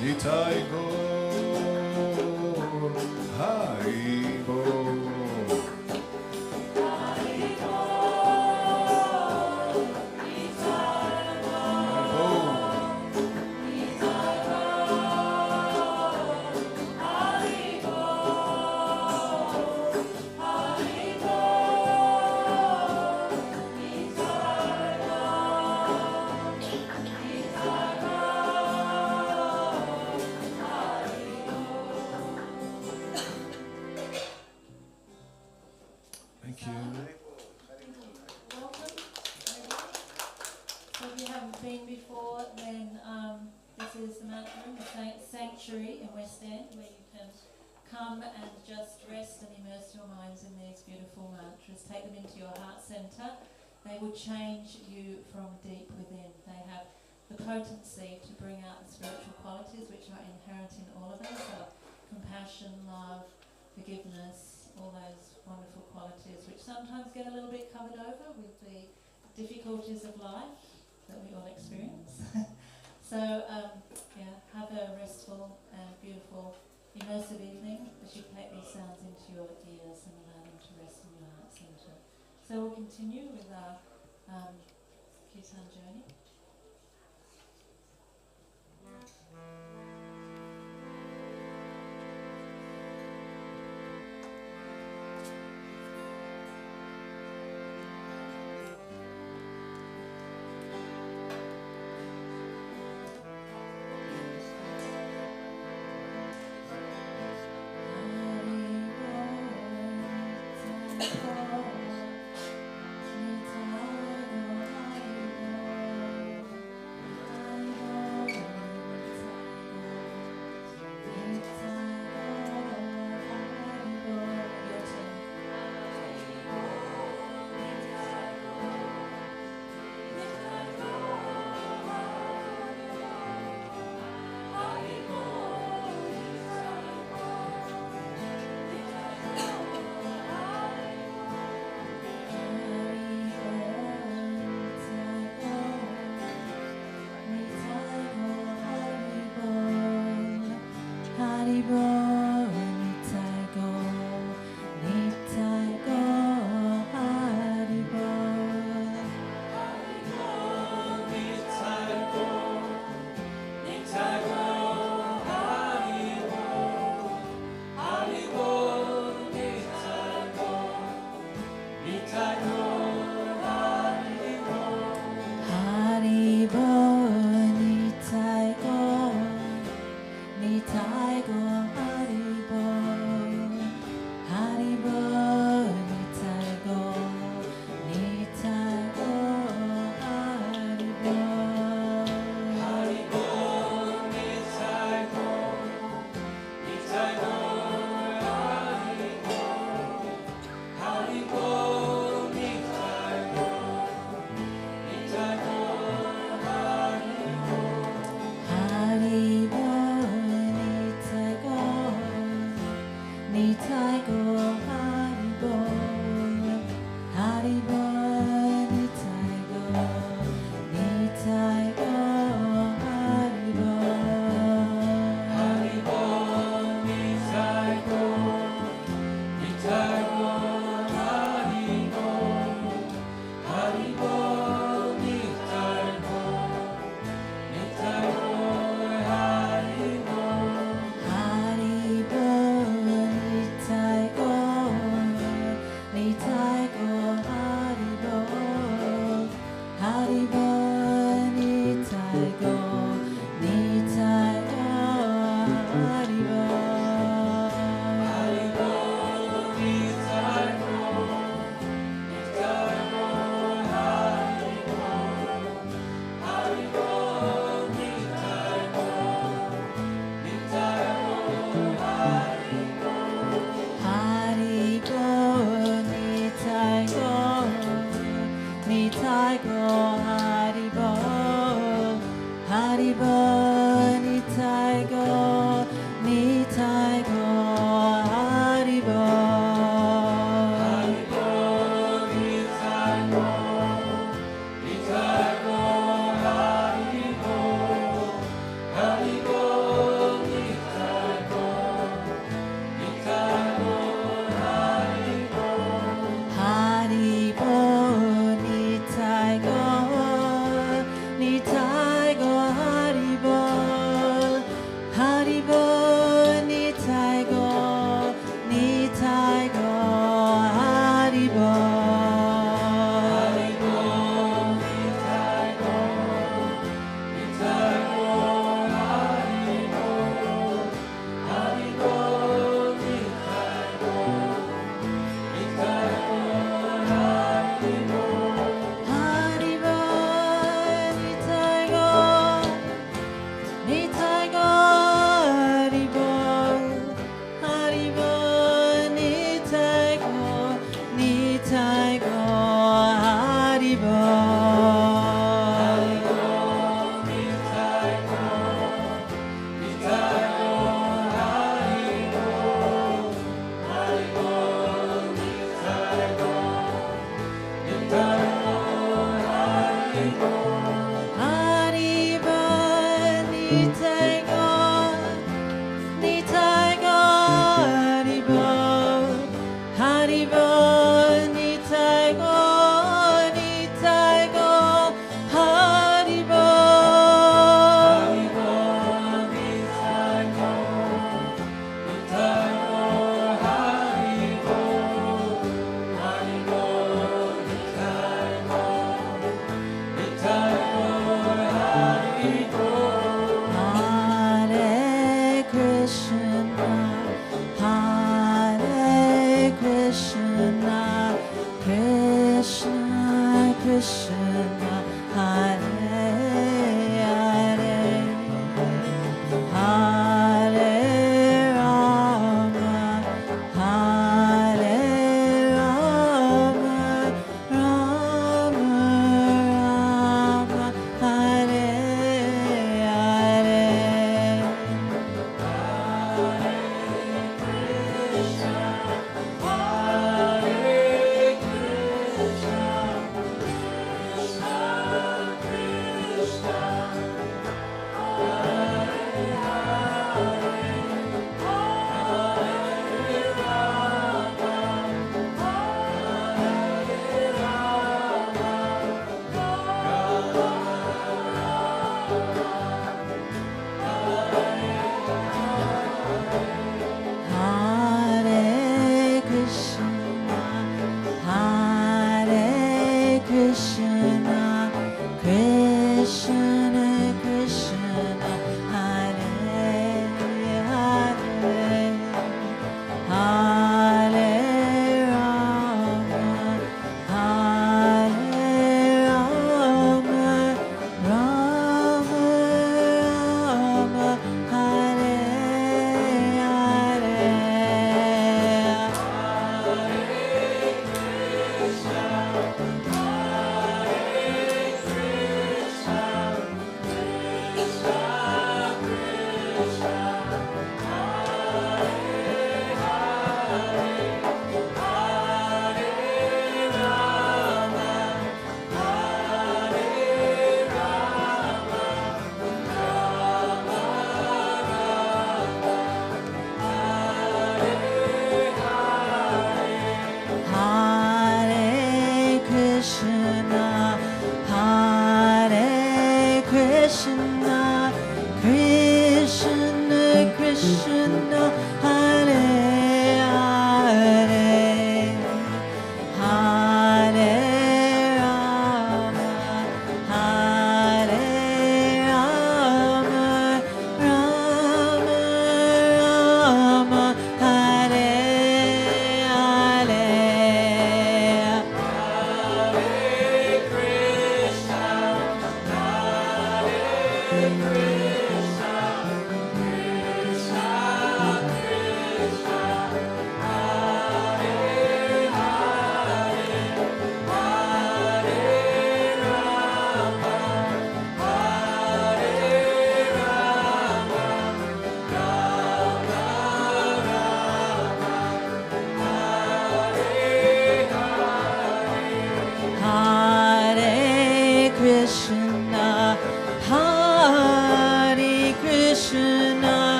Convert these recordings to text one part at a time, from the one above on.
Nitai Go, Haribo. Sanctuary in West End, where you can come and just rest and immerse your minds in these beautiful mantras. Take them into your heart centre. They will change you from deep within. They have the potency to bring out the spiritual qualities which are inherent in all of us, so compassion, love, forgiveness, all those wonderful qualities which sometimes get a little bit covered over with the difficulties of life that we all experience. So, have a restful and beautiful, immersive evening as you take these sounds into your ears and allow them to rest in your heart centre. So we'll continue with our kirtan journey. Hari Bol, Nitai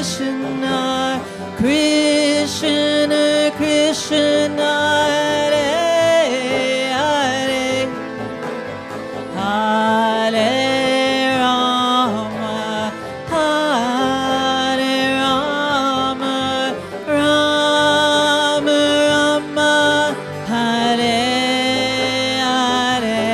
Krishna, Krishna Krishna, Hare Hare, Hare Rama, Hare Rama, Rama Rama, Hare Hare.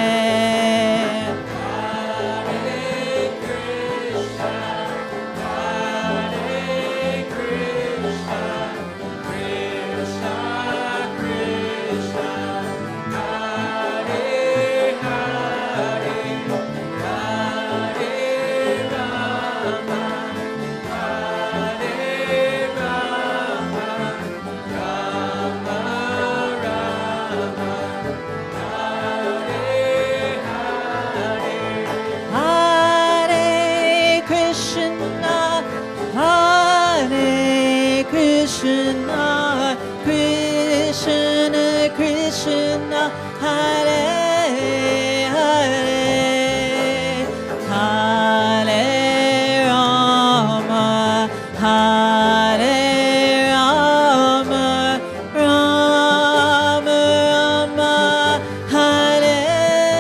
Hare Krishna, Hare Krishna, Krishna Krishna, Hare Hare, Hare Rama, Hare Rama, Rama Rama, Hare Hare.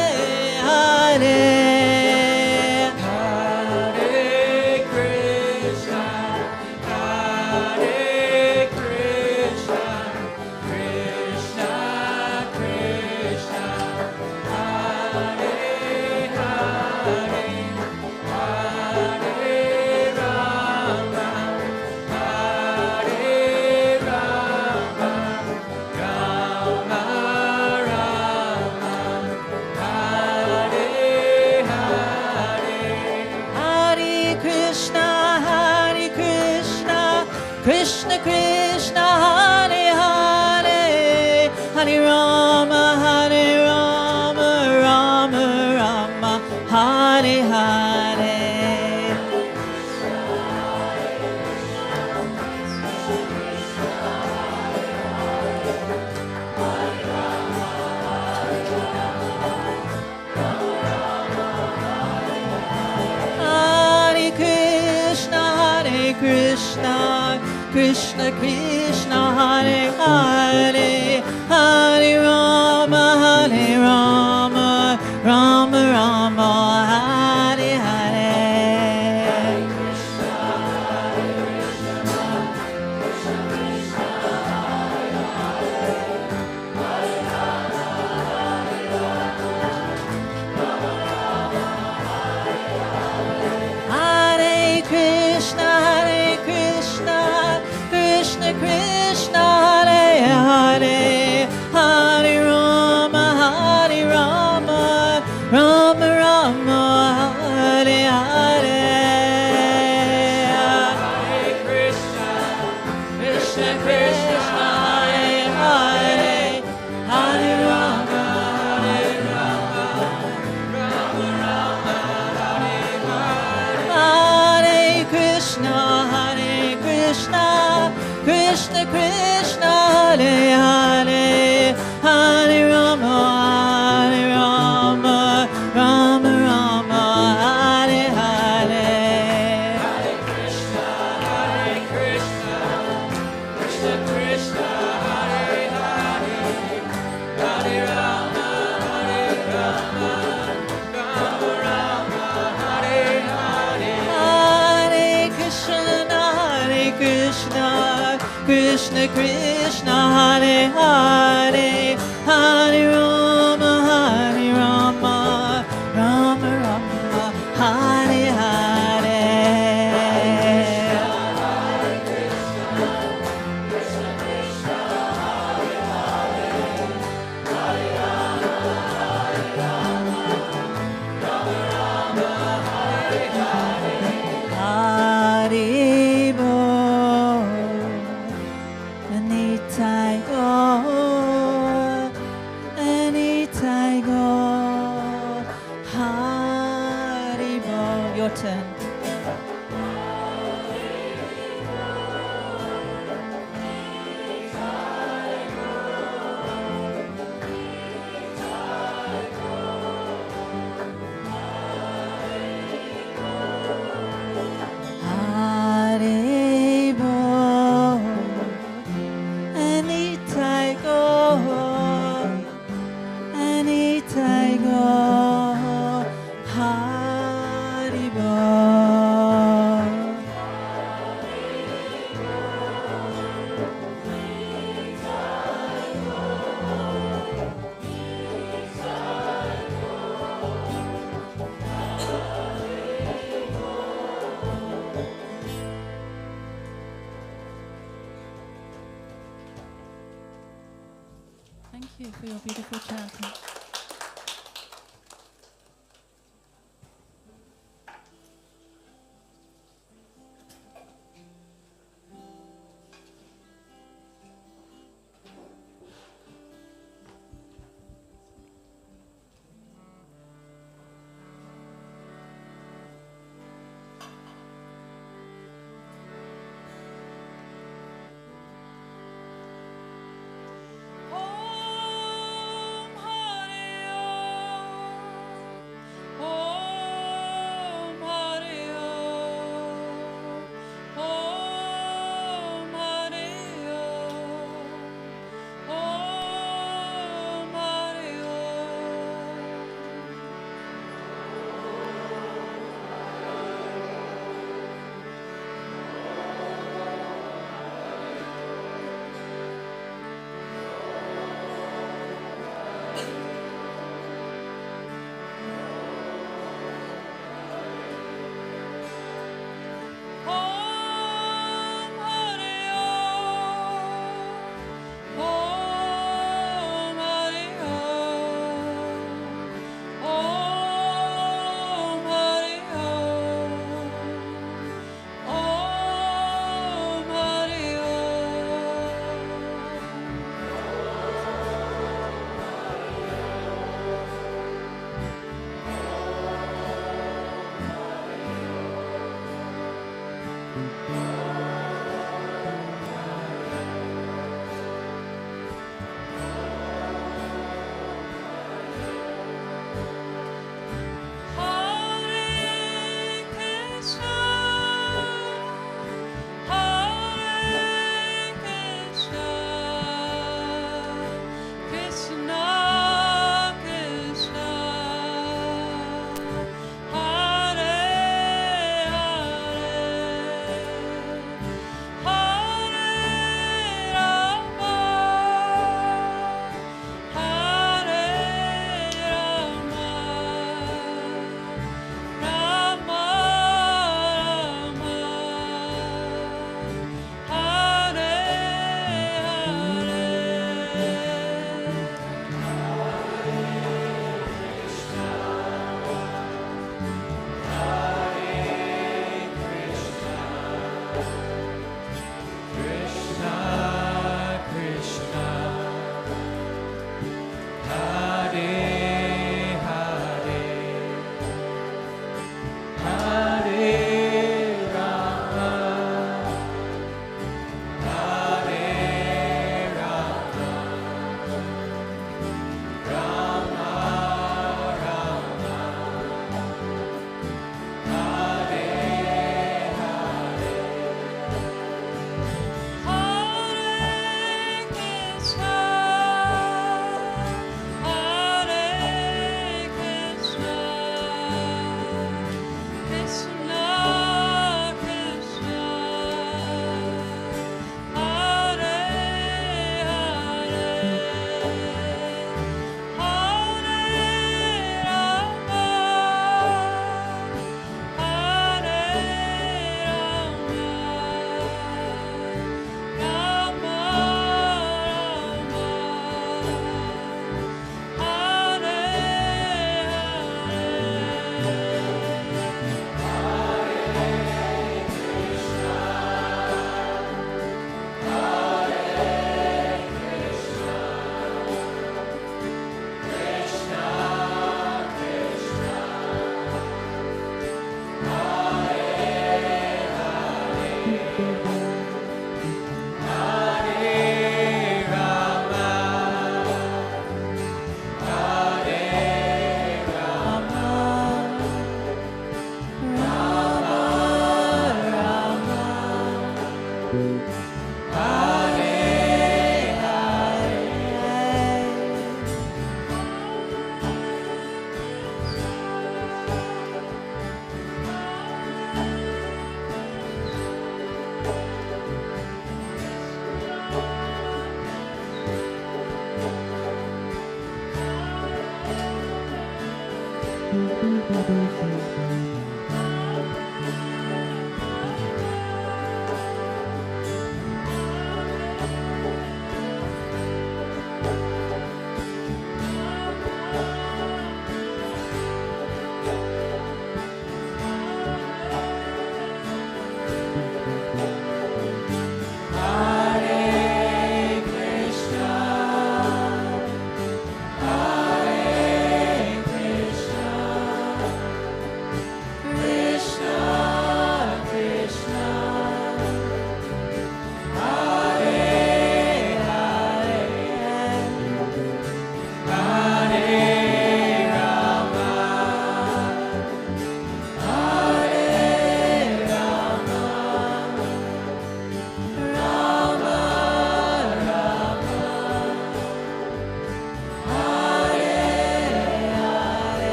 Hare Krishna, Hare Krishna, Krishna Krishna, Hare Hare, Hare Rama, Hare Rama, Rama Rama, Hare Hare. Hare Krishna, Hare Krishna, Krishna Krishna, Hare Hare, Hare Rama, Hare Rama, Rama Rama, Hare Hare. Hare Krishna, Hare Krishna, Krishna Krishna, Hare Hare, Hare Rama, Hare Rama, Rama Rama, Hare Hare. Hare Krishna, Krishna Krishna, Hare Hare, Hare Rama, Hare Rama, Rama Rama, Hare Hare. Hare Krishna, Hare Krishna, Krishna Krishna, Hare Hare, Hare Rama, Hare Rama, Rama Rama, Hare Hare. Hare Krishna, Hare Krishna, Krishna Krishna, Hare Hare, Hare Rama, Hare Rama, Rama Rama, Hare Hare. Hare Krishna, Hare Krishna, Krishna Krishna, Hare Hare, Hare Rama, Hare Rama, Rama Rama, Hare Hare. Haribo, Nitai Go, you for your beautiful chanting.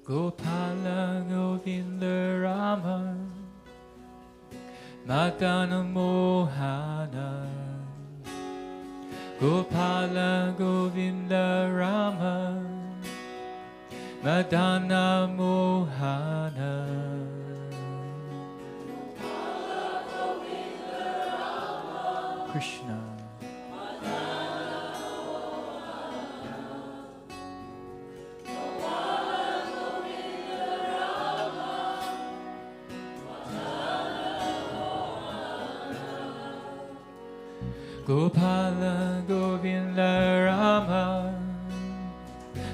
Gopala Govinda Rama Madana Mohana Gopala Govinda Rama Madana Mohana Krishna Gopala Govinda Rama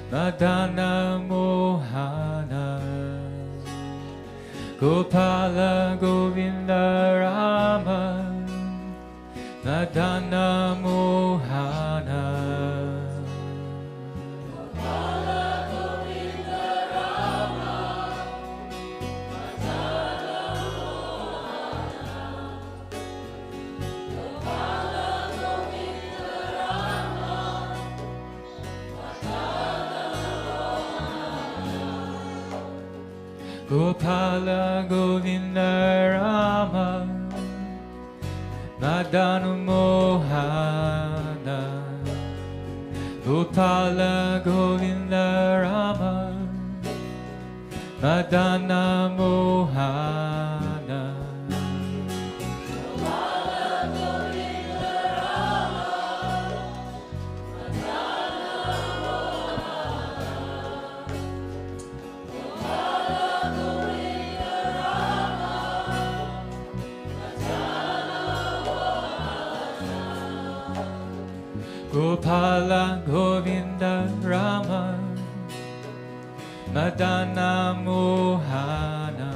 Madana Mohana Gopala Govinda Rama Madana Mohana Gopala Govinda Rama Madana Mohana Gopala Govinda Rama Madana Mohana Gopala Govinda Rama Madana Mohana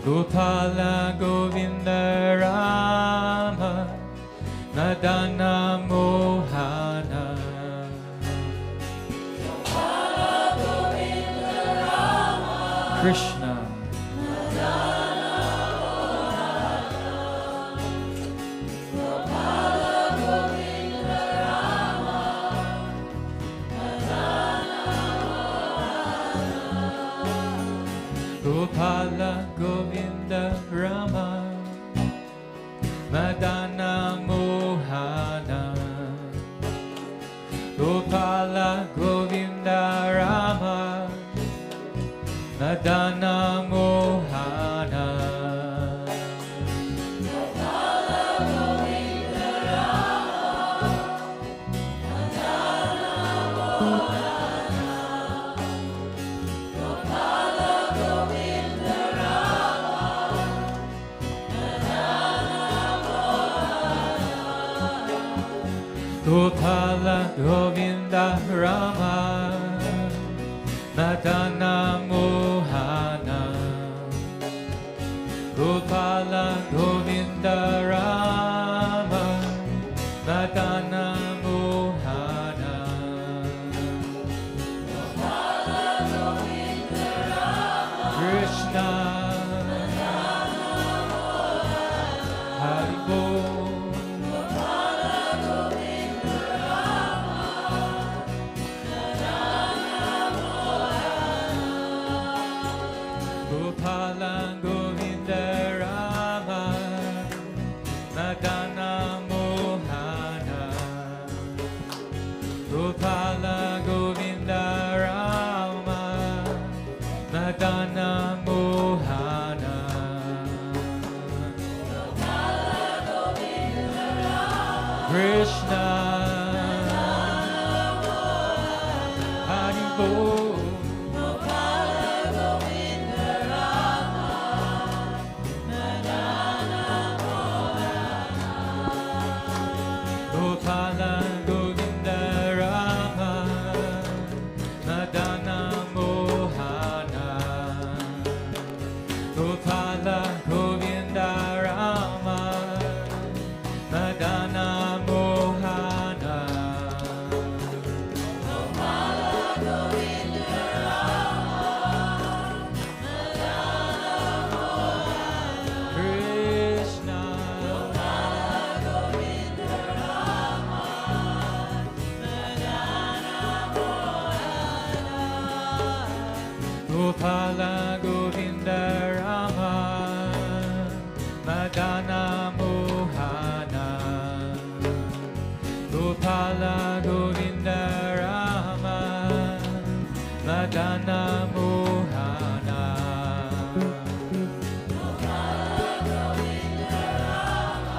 Gopala Govinda Rama Madana Mohana Krishna Gopala Govinda Rama Madana Mohana Gopala Govinda Rama Madana Mohana Gopala Govinda Rama Madana Mohana Gopala Govinda Rama Madana Mohana Krishna Hari Bol Gopala Govinda Rama Madana Mohana Gopala Govinda Rama Madana Mohana Krishna Hari Bol Gopala Govinda Rama Madana Mohana Gopala Govinda Rama Madana Mohana Madana Mohana Gopala Govinda Rama Madana Mohana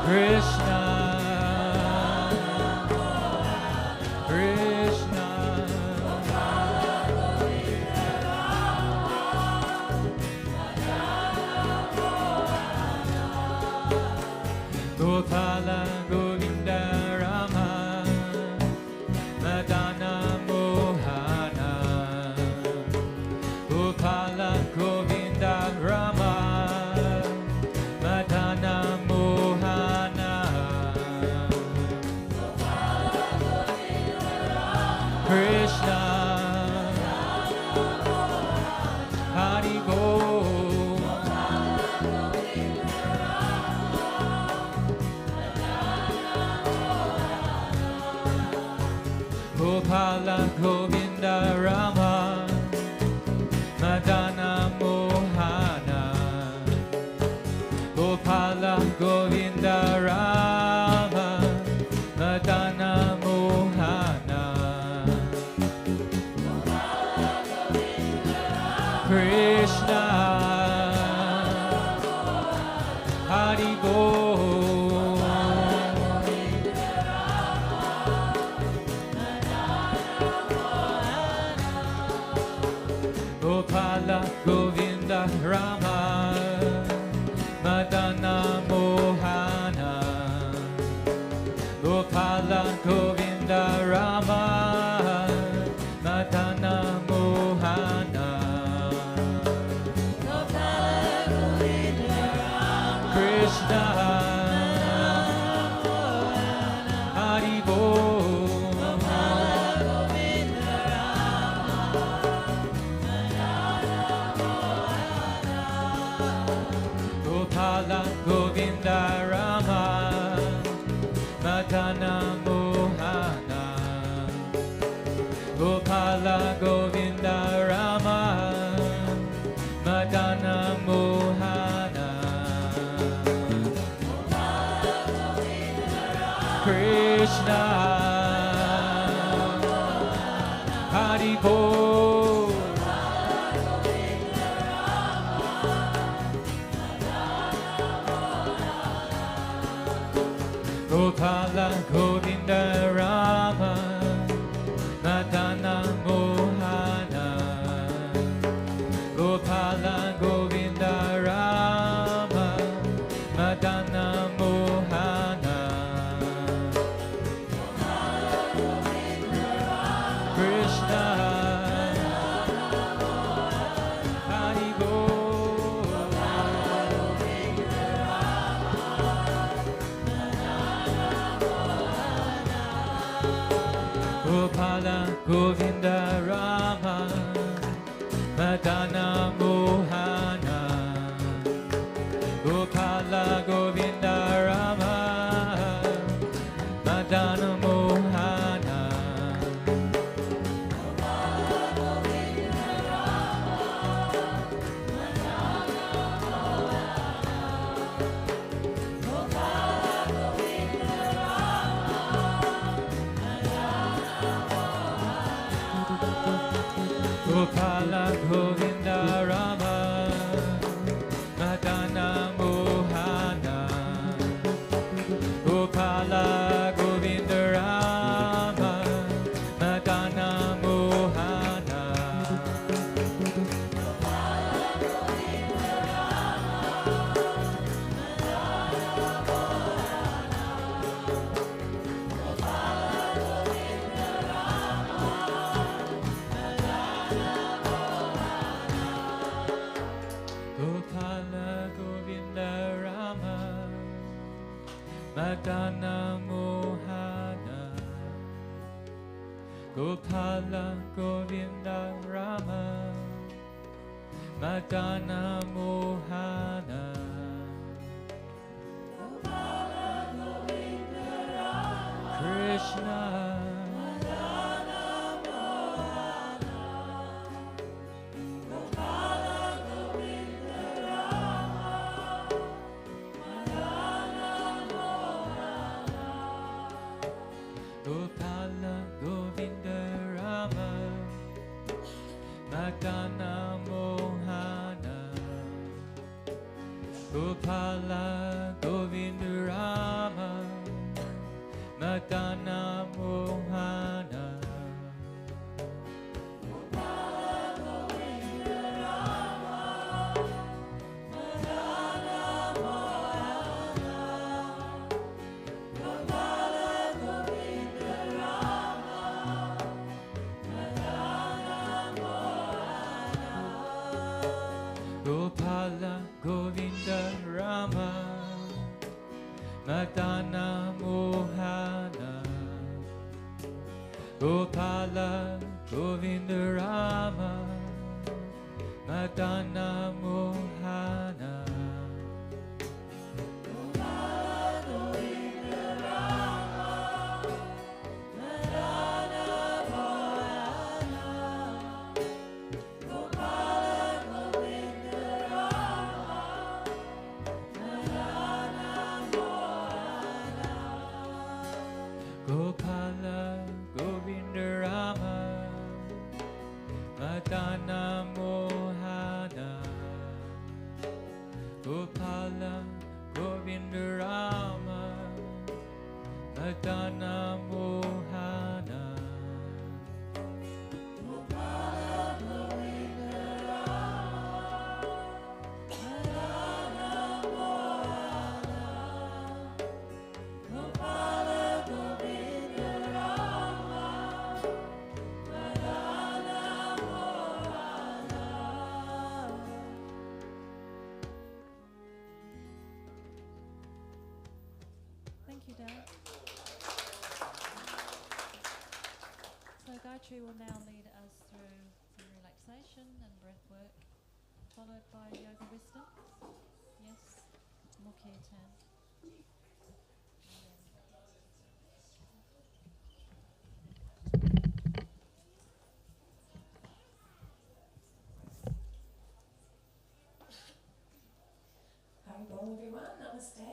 Krishna Krishna Gopala Govinda Rama Madana Mohana Gopala Govinda Rama Madana Mohana Krishna Hari Go Gopala Govinda Rama Madana Mohana Gopala Govinda Rama Madana Mohana Krishna Hari Go Gopala Govinda Rama Madana Mohana Gopala Govinda Rama Madana Mohana Krishna Hari Bo Gopala Govinda Rama Madana Mohana Gopala Govinda Rama Madana Mohana Krishna Hari Bo Gopala Govinda Rama Madana Mohana Gopala Govinda Rama Madana Mohana Krishna Hari Bo Gopala Govinda Rama Madana Mohana Gopala Govinda Rama Madana Mohana Gopala Govinda Rama Madana Mohana Gopala Govinda Rama Madana Mohana Gopala Govinda Rama Madana Mohana Gopala Govinda Rama Madana Mohana Krishna Madana Mohana Gopala Govinda Rama Madana Mohana Gopala Govinda Rama Madana Mohana Gopala Govinda Rama Madana Mohana Thank you, Dad. So Gayatri will now lead us through some relaxation and breath work, followed by yoga wisdom. Yes, Mukirtan. Hello everyone, namaste.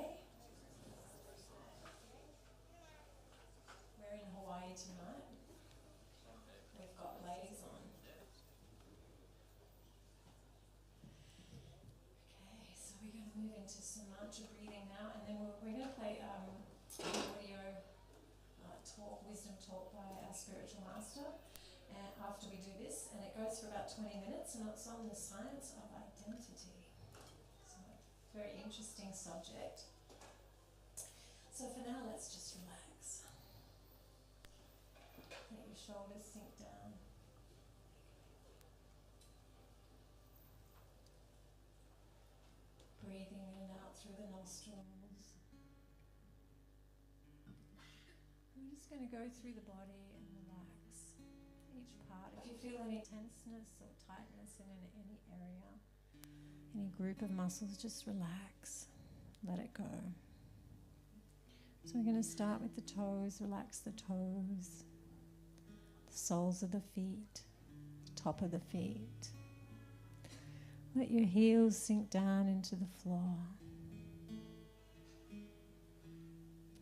We're in Hawaii tonight. We've got ladies on. Okay, so we're going to move into some mantra breathing now, and then we're going to play an audio talk, wisdom talk by our spiritual master. And after we do this, and it goes for about 20 minutes, and it's on the science of identity. So, very interesting subject. So for now, let's just relax. Let your shoulders sink down. Breathing in and out through the nostrils. We're just going to go through the body and relax each part. If you feel any tenseness or tightness in any area, any group of muscles, just relax. Let it go. So we're going to start with the toes. Relax the toes, the soles of the feet, the top of the feet. Let your heels sink down into the floor.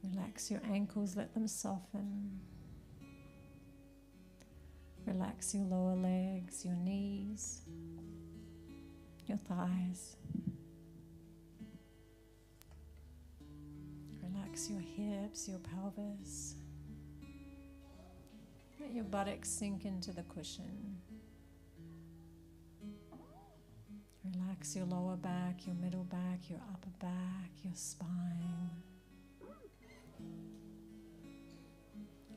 Relax your ankles, let them soften. Relax your lower legs, your knees, your thighs. Relax your hips, your pelvis. Let your buttocks sink into the cushion. Relax your lower back, your middle back, your upper back, your spine.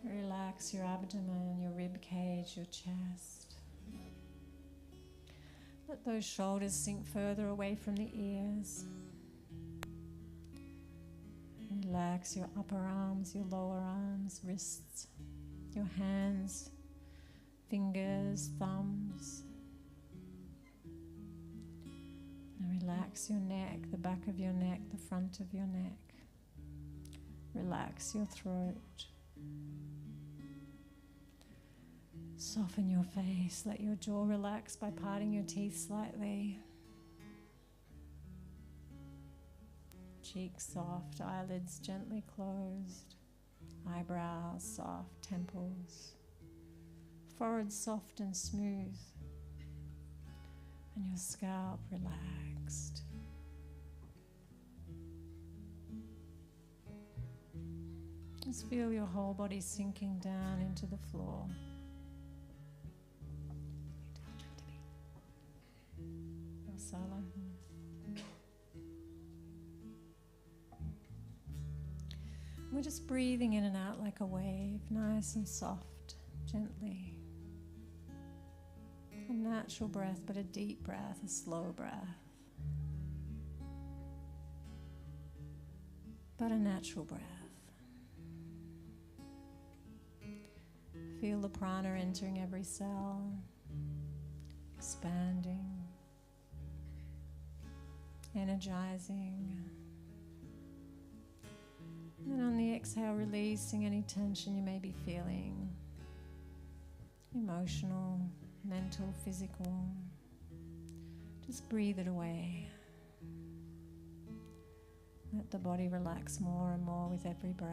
Relax your abdomen, your rib cage, your chest. Let those shoulders sink further away from the ears. Relax your upper arms, your lower arms, wrists, your hands, fingers, thumbs. And relax your neck, the back of your neck, the front of your neck. Relax your throat. Soften your face. Let your jaw relax by parting your teeth slightly. Cheeks soft, eyelids gently closed, eyebrows soft, temples, forehead soft and smooth, and your scalp relaxed. Just feel your whole body sinking down into the floor. Sala. We're just breathing in and out like a wave, nice and soft, gently. A natural breath, but a deep breath, a slow breath. but a natural breath. Feel the prana entering every cell, expanding, energizing. And on the exhale, releasing any tension you may be feeling, emotional, mental, physical. Just breathe it away. Let the body relax more and more with every breath.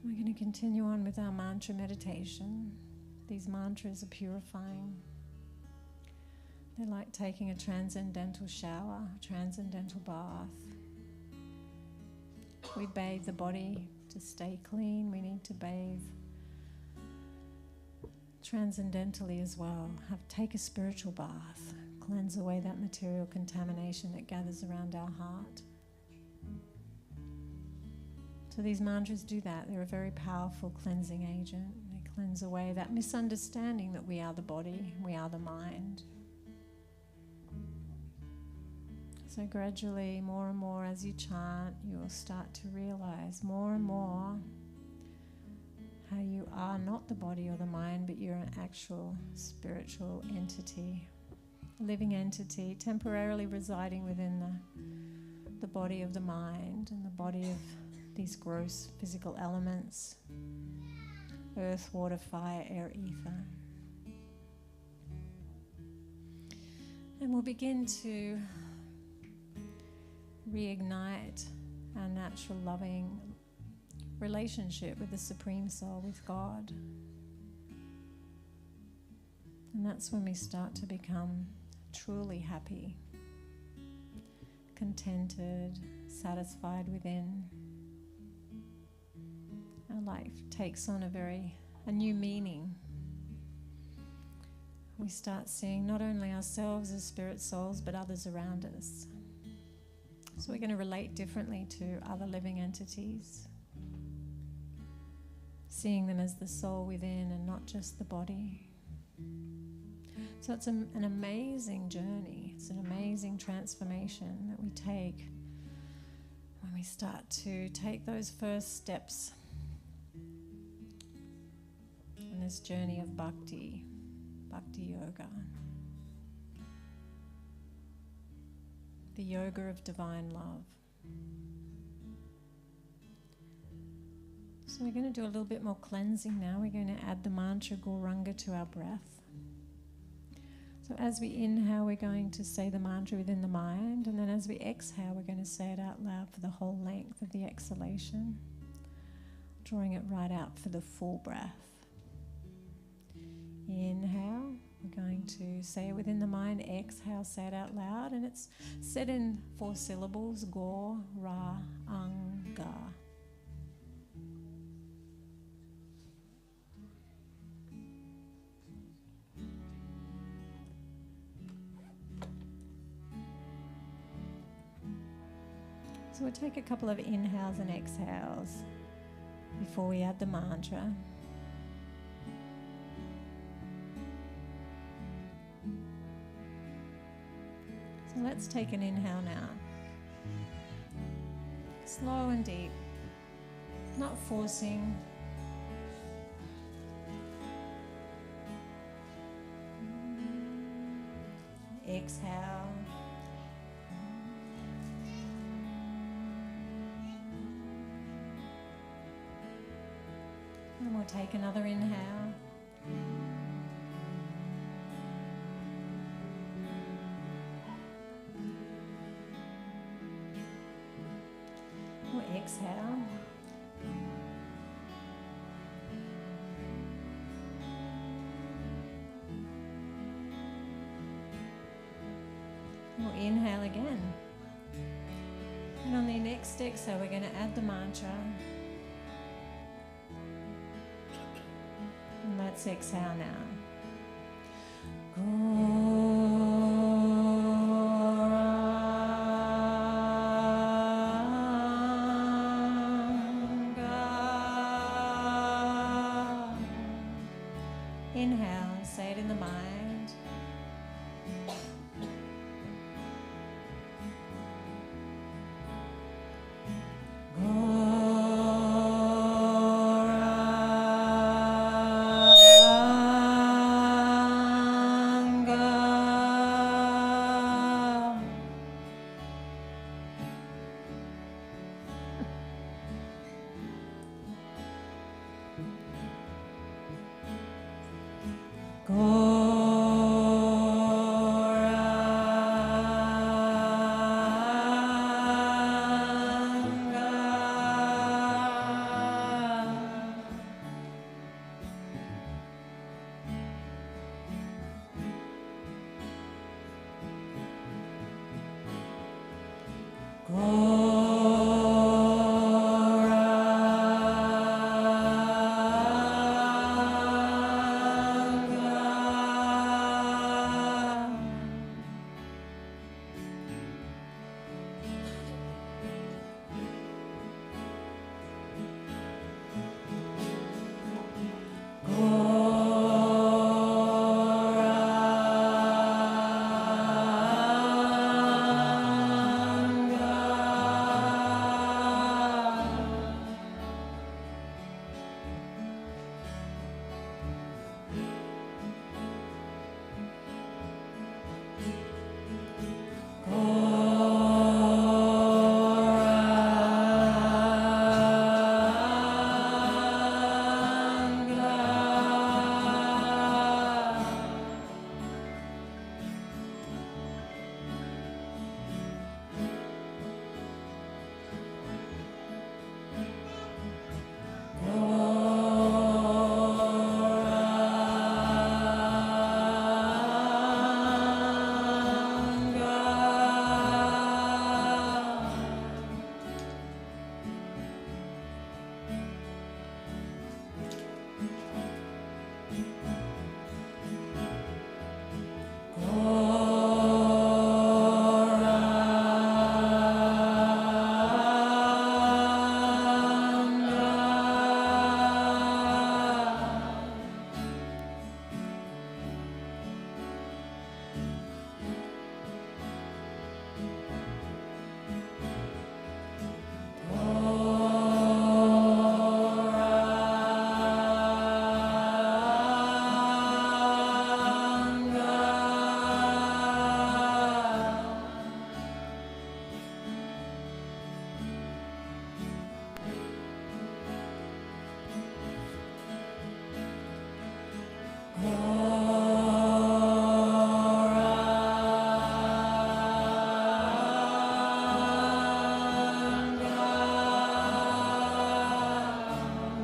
We're going to continue on with our mantra meditation. These mantras are purifying. They're like taking a transcendental shower, a transcendental bath. We bathe the body to stay clean. We need to bathe transcendentally as well. Take a spiritual bath. Cleanse away that material contamination that gathers around our heart. So these mantras do that. They're a very powerful cleansing agent. They cleanse away that misunderstanding that we are the body, we are the mind. So gradually, more and more as you chant, you will start to realize more and more how you are not the body or the mind, but you're an actual spiritual entity, a living entity, temporarily residing within the body of the mind and the body of these gross physical elements: earth, water, fire, air, ether. And we'll begin to reignite our natural loving relationship with the Supreme Soul, with God. And that's when we start to become truly happy, contented, satisfied within. Our life takes on a new meaning. We start seeing not only ourselves as spirit souls, but others around us. So we're going to relate differently to other living entities, seeing them as the soul within and not just the body. So it's an amazing journey. It's an amazing transformation that we take when we start to take those first steps in this journey of bhakti yoga. The yoga of divine love. So we're going to do a little bit more cleansing now. We're going to add the mantra Gauranga to our breath. So as we inhale, we're going to say the mantra within the mind, and then as we exhale, we're going to say it out loud for the whole length of the exhalation, drawing it right out for the full breath. Inhale, we're going to say it within the mind. Exhale, say it out loud, and it's said in 4 syllables: Gauranga. So we'll take a couple of inhales and exhales before we add the mantra. So let's take an inhale now. Slow and deep, not forcing. Exhale. And we'll take another inhale. We'll exhale. We'll inhale again. And on the next exhale, we're going to add the mantra. And let's exhale now.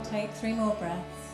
Take 3 more breaths.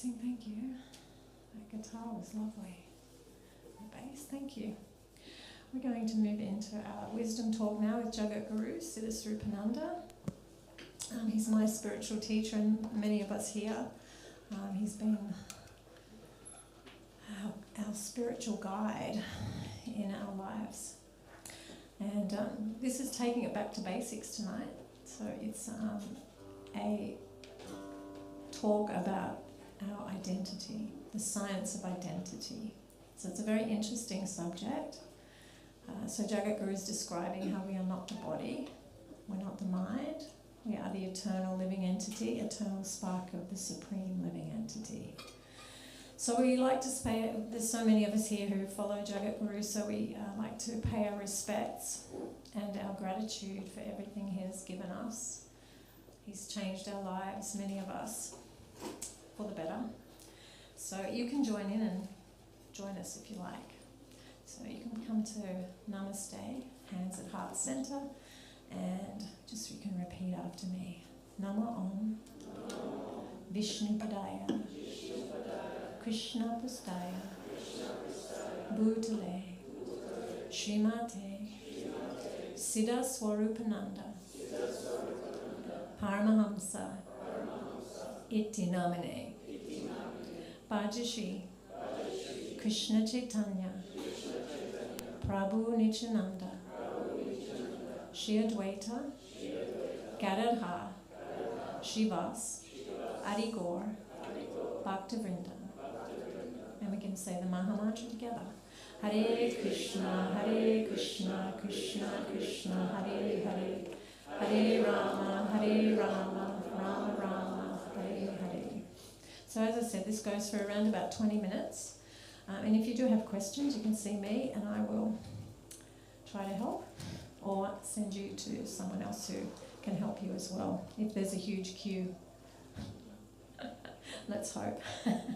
blessing, thank you. That guitar was lovely. The bass, thank you. We're going to move into our wisdom talk now with Jagat Guru Siddhaswarupananda. He's my spiritual teacher and many of us here. He's been our spiritual guide in our lives. And this is taking it back to basics tonight. So it's a talk about our identity, the science of identity. So it's a very interesting subject. So Jagat Guru is describing how we are not the body, we're not the mind, we are the eternal living entity, eternal spark of the supreme living entity. So we like to pay, there's so many of us here who follow Jagat Guru, so we like to pay our respects and our gratitude for everything he has given us. He's changed our lives, many of us, for the better. So you can join in and join us if you like. So you can come to Namaste, hands at heart center, and just you can repeat after me. Nama Om Vishnu Padaya Krishna Pustaya Bhutale Srimate Siddhaswarupananda Paramahamsa Iti Namine Bhajashi Krishna Chaitanya Prabhu Nityananda Shri Advaita Gadadhar Shivas Adi Gaur Bhaktivinoda. And we can say the Maha Mantra together. Hare Krishna, Krishna Krishna, Hare Hare, Hare Rama, Rama Rama, Hare Hare. So as I said, this goes for around about 20 minutes. And if you do have questions, you can see me and I will try to help or send you to someone else who can help you as well, if there's a huge queue. Let's hope. Hare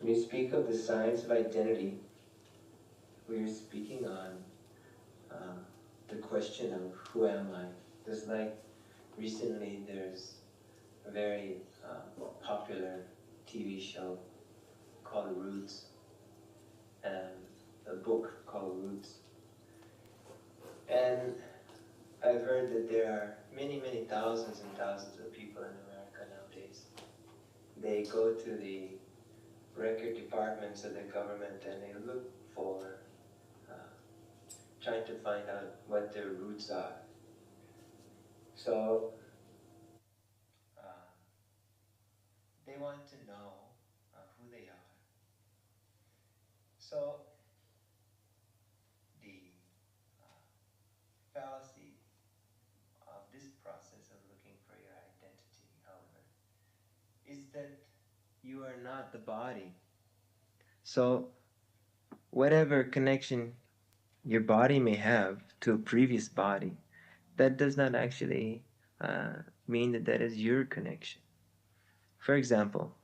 When you speak of the science of identity, we are speaking on the question of who am I? Just like recently there's a very popular TV show called Roots, and a book called Roots. And I've heard that there are many, many thousands and thousands of people in America nowadays. They go to the record departments of the government and they look for trying to find out what their roots are. So they want to know who they are. So the fallacy of this process of looking for your identity, however, is that you are not the body. So whatever connection your body may have to a previous body, that does not actually mean that that is your connection. For example,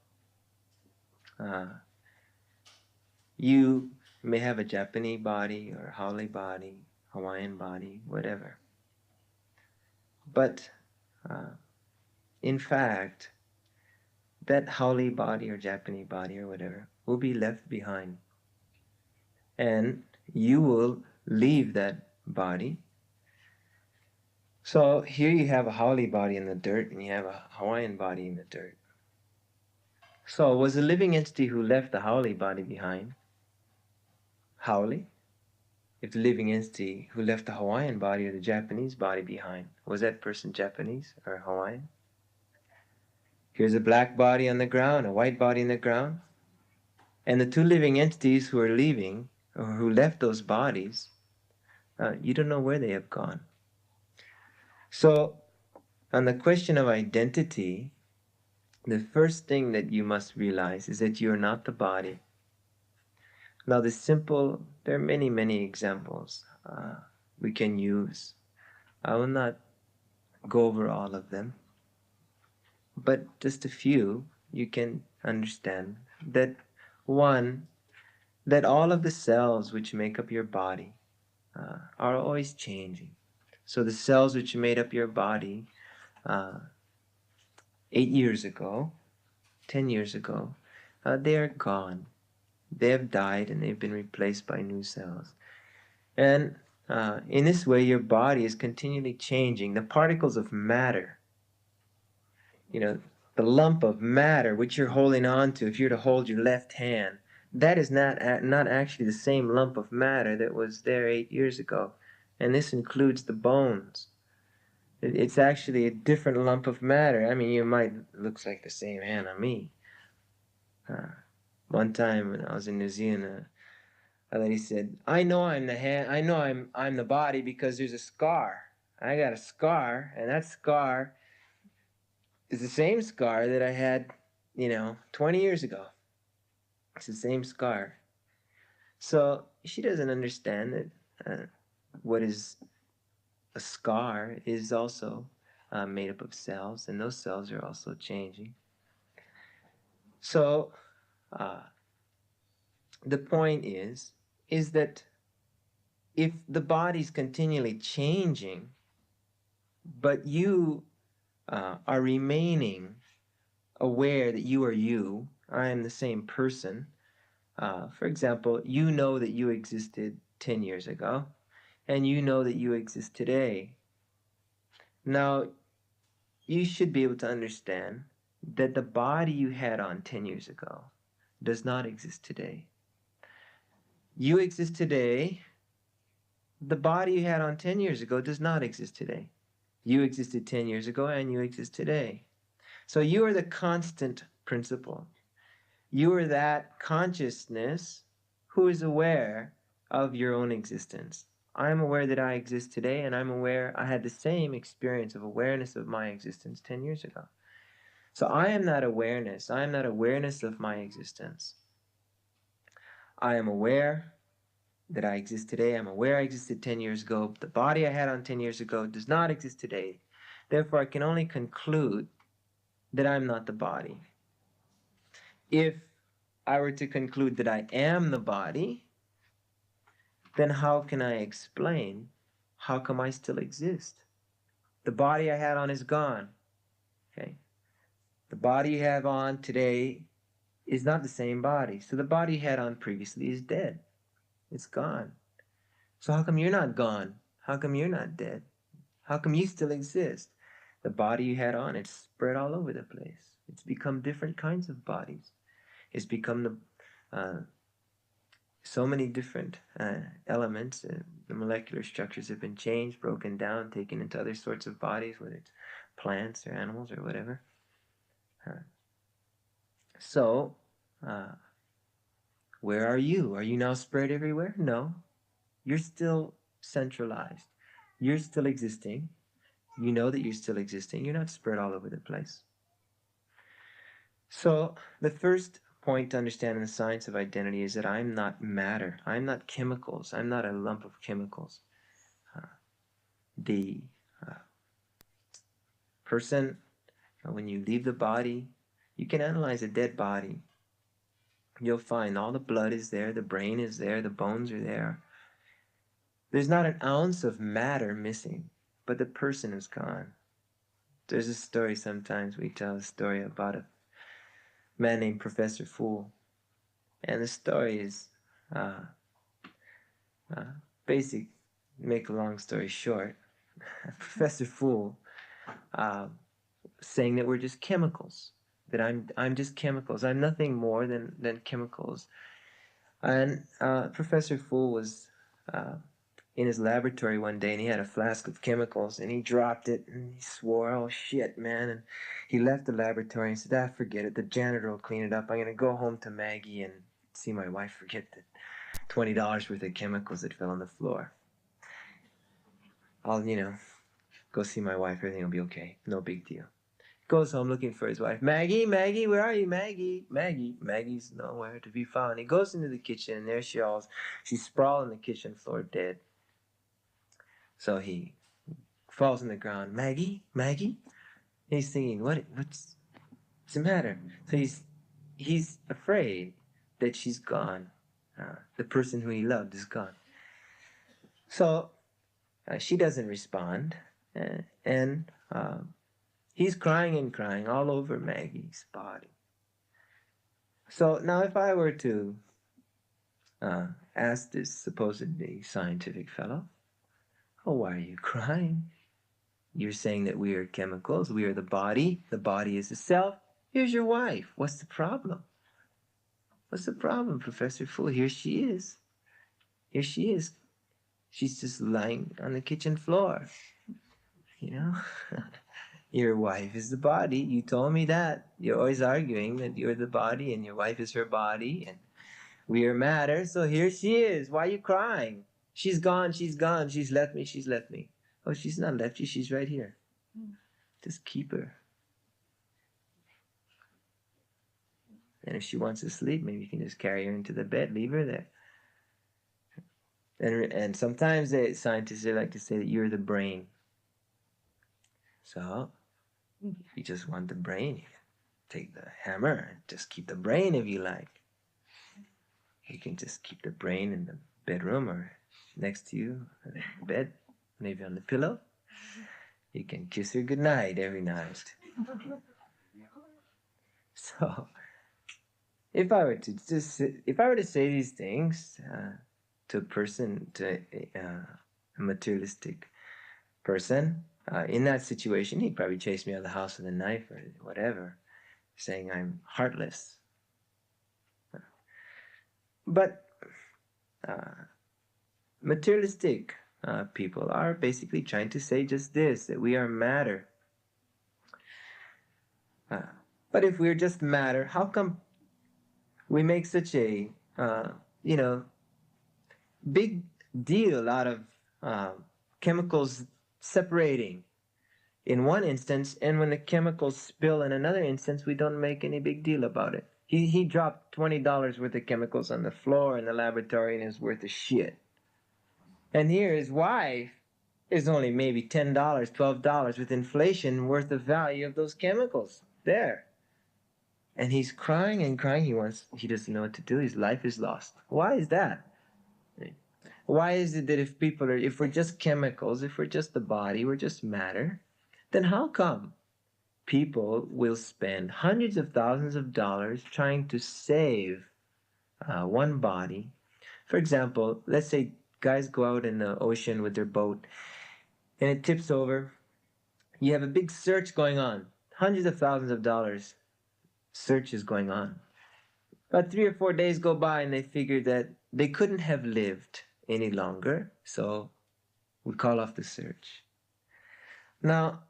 you may have a Japanese body or Haole body, Hawaiian body, whatever. But in fact, that Haole body or Japanese body or whatever will be left behind. And you will leave that body. So here you have a Haole body in the dirt and you have a Hawaiian body in the dirt. So was the living entity who left the Haole body behind Haole? If the living entity who left the Hawaiian body or the Japanese body behind, was that person Japanese or Hawaiian? Here's a black body on the ground, a white body on the ground. And the two living entities who are leaving, or who left those bodies, you don't know where they have gone. So, on the question of identity, the first thing that you must realize is that you are not the body. Now, there are many, many examples we can use. I will not go over all of them, but just a few you can understand. That one, that all of the cells which make up your body are always changing. So the cells which made up your body 8 years ago, 10 years ago, they are gone. They have died and they've been replaced by new cells. And in this way, your body is continually changing. The particles of matter, the lump of matter which you're holding on to, if you're to hold your left hand, that is not actually the same lump of matter that was there 8 years ago. And this includes the bones. It's actually a different lump of matter. I mean, looks like the same hand on me. One time when I was in New Zealand, a lady said, "I know I'm the hand. I know I'm the body because there's a scar. I got a scar, and that scar is the same scar that I had, 20 years ago. It's the same scar." So she doesn't understand that what is a scar is also made up of cells, and those cells are also changing. So the point is that if the body's continually changing, but you are remaining aware that you are you, I am the same person. For example, you know that you existed 10 years ago, and you know that you exist today. Now, you should be able to understand that the body you had on 10 years ago does not exist today. You exist today. The body you had on 10 years ago does not exist today. You existed 10 years ago and you exist today. So you are the constant principle. You are that consciousness who is aware of your own existence. I am aware that I exist today, and I'm aware I had the same experience of awareness of my existence 10 years ago. So I am that awareness. I am that awareness of my existence. I am aware that I exist today. I'm aware I existed 10 years ago. The body I had on 10 years ago does not exist today. Therefore, I can only conclude that I'm not the body. If I were to conclude that I am the body, then how can I explain how come I still exist? The body I had on is gone. Okay? The body you have on today is not the same body. So the body you had on previously is dead. It's gone. So how come you're not gone? How come you're not dead? How come you still exist? The body you had on, it's spread all over the place. It's become different kinds of bodies. It's become so many different elements. The molecular structures have been changed, broken down, taken into other sorts of bodies, whether it's plants or animals or whatever. So, where are you? Are you now spread everywhere? No. You're still centralized. You're still existing. You know that you're still existing. You're not spread all over the place. So, the first point to understand in the science of identity is that I'm not matter. I'm not chemicals. I'm not a lump of chemicals. The person, when you leave the body, you can analyze a dead body. You'll find all the blood is there, the brain is there, the bones are there. There's not an ounce of matter missing, but the person is gone. There's a story sometimes, we tell a story about a man named Professor Fool. And the story is basic, make a long story short. Professor Fool saying that we're just chemicals, that I'm just chemicals. I'm nothing more than chemicals. And Professor Fool was in his laboratory one day, and he had a flask of chemicals, and he dropped it, and he swore, "Oh shit, man!" And he left the laboratory and said, "Ah, forget it. The janitor will clean it up. I'm gonna go home to Maggie and see my wife forget the $20 worth of chemicals that fell on the floor. I'll, go see my wife. Everything will be okay. No big deal." Goes home looking for his wife. Maggie, where are you, Maggie? Maggie's nowhere to be found. He goes into the kitchen, and there she's sprawled on the kitchen floor, dead. So he falls on the ground. Maggie? And he's thinking, what's the matter? So he's afraid that she's gone. The person who he loved is gone. So she doesn't respond, and he's crying and crying all over Maggie's body. So now if I were to ask this supposedly scientific fellow, "Oh, why are you crying? You're saying that we are chemicals, we are the body is the self. Here's your wife. What's the problem? What's the problem, Professor Fool? Here she is. She's just lying on the kitchen floor. Your wife is the body. You told me that. You're always arguing that you're the body and your wife is her body and we are matter. So here she is. Why are you crying? She's gone. She's left me. Oh, she's not left you. She's right here. Just keep her. And if she wants to sleep, maybe you can just carry her into the bed, leave her there. And sometimes scientists like to say that you're the brain. So, if you just want the brain, you can take the hammer and just keep the brain if you like. You can just keep the brain in the bedroom or next to you in the bed, maybe on the pillow. You can kiss her goodnight every night. So, if I were to say these things to a person, to a materialistic person, in that situation, he'd probably chase me out of the house with a knife or whatever, saying I'm heartless. But materialistic people are basically trying to say just this, that we are matter. But if we're just matter, how come we make such a, big deal out of chemicals separating in one instance, and when the chemicals spill in another instance, we don't make any big deal about it. He dropped $20 worth of chemicals on the floor in the laboratory and is worth of shit. And here his wife is only maybe $10, $12 with inflation worth of value of those chemicals there. And he's crying and crying. He doesn't know what to do. His life is lost. Why is that? Why is it that if we're just chemicals, if we're just the body, we're just matter, then how come people will spend hundreds of thousands of dollars trying to save one body? For example, let's say guys go out in the ocean with their boat and it tips over. You have a big search going on. Hundreds of thousands of dollars search is going on. About 3 or 4 days go by and they figure that they couldn't have lived any longer, so we call off the search. Now,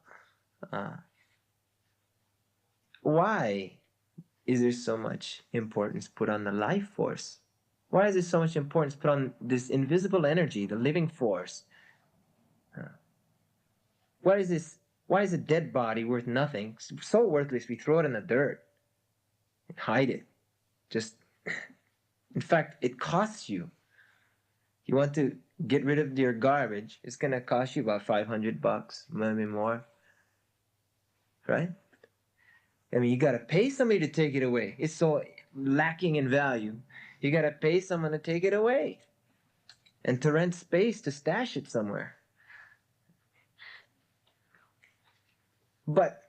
why is there so much importance put on the life force? Why is there so much importance put on this invisible energy, the living force? Why is a dead body worth nothing? It's so worthless we throw it in the dirt and hide it. In fact, it costs you. You want to get rid of your garbage, it's going to cost you about $500, maybe more. Right? I mean, you got to pay somebody to take it away. It's so lacking in value. You got to pay someone to take it away and to rent space to stash it somewhere. But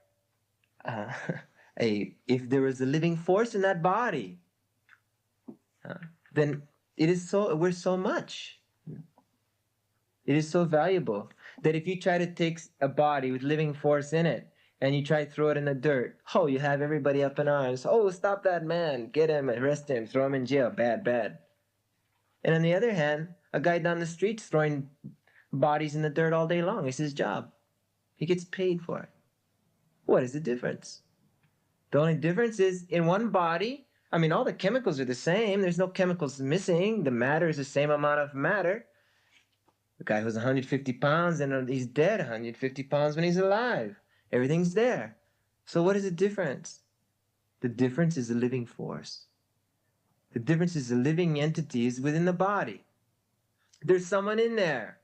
if there was a living force in that body, then we're so much. It is so valuable that if you try to take a body with living force in it and you try to throw it in the dirt, you have everybody up in arms. Oh, stop that man. Get him, arrest him, throw him in jail. Bad, bad. And on the other hand, a guy down the street's throwing bodies in the dirt all day long. It's his job. He gets paid for it. What is the difference? The only difference is in one body, I mean, all the chemicals are the same. There's no chemicals missing. The matter is the same amount of matter. The guy who's 150 pounds and he's dead 150 pounds when he's alive. Everything's there. So what is the difference? The difference is the living force. The difference is the living entities within the body. There's someone in there.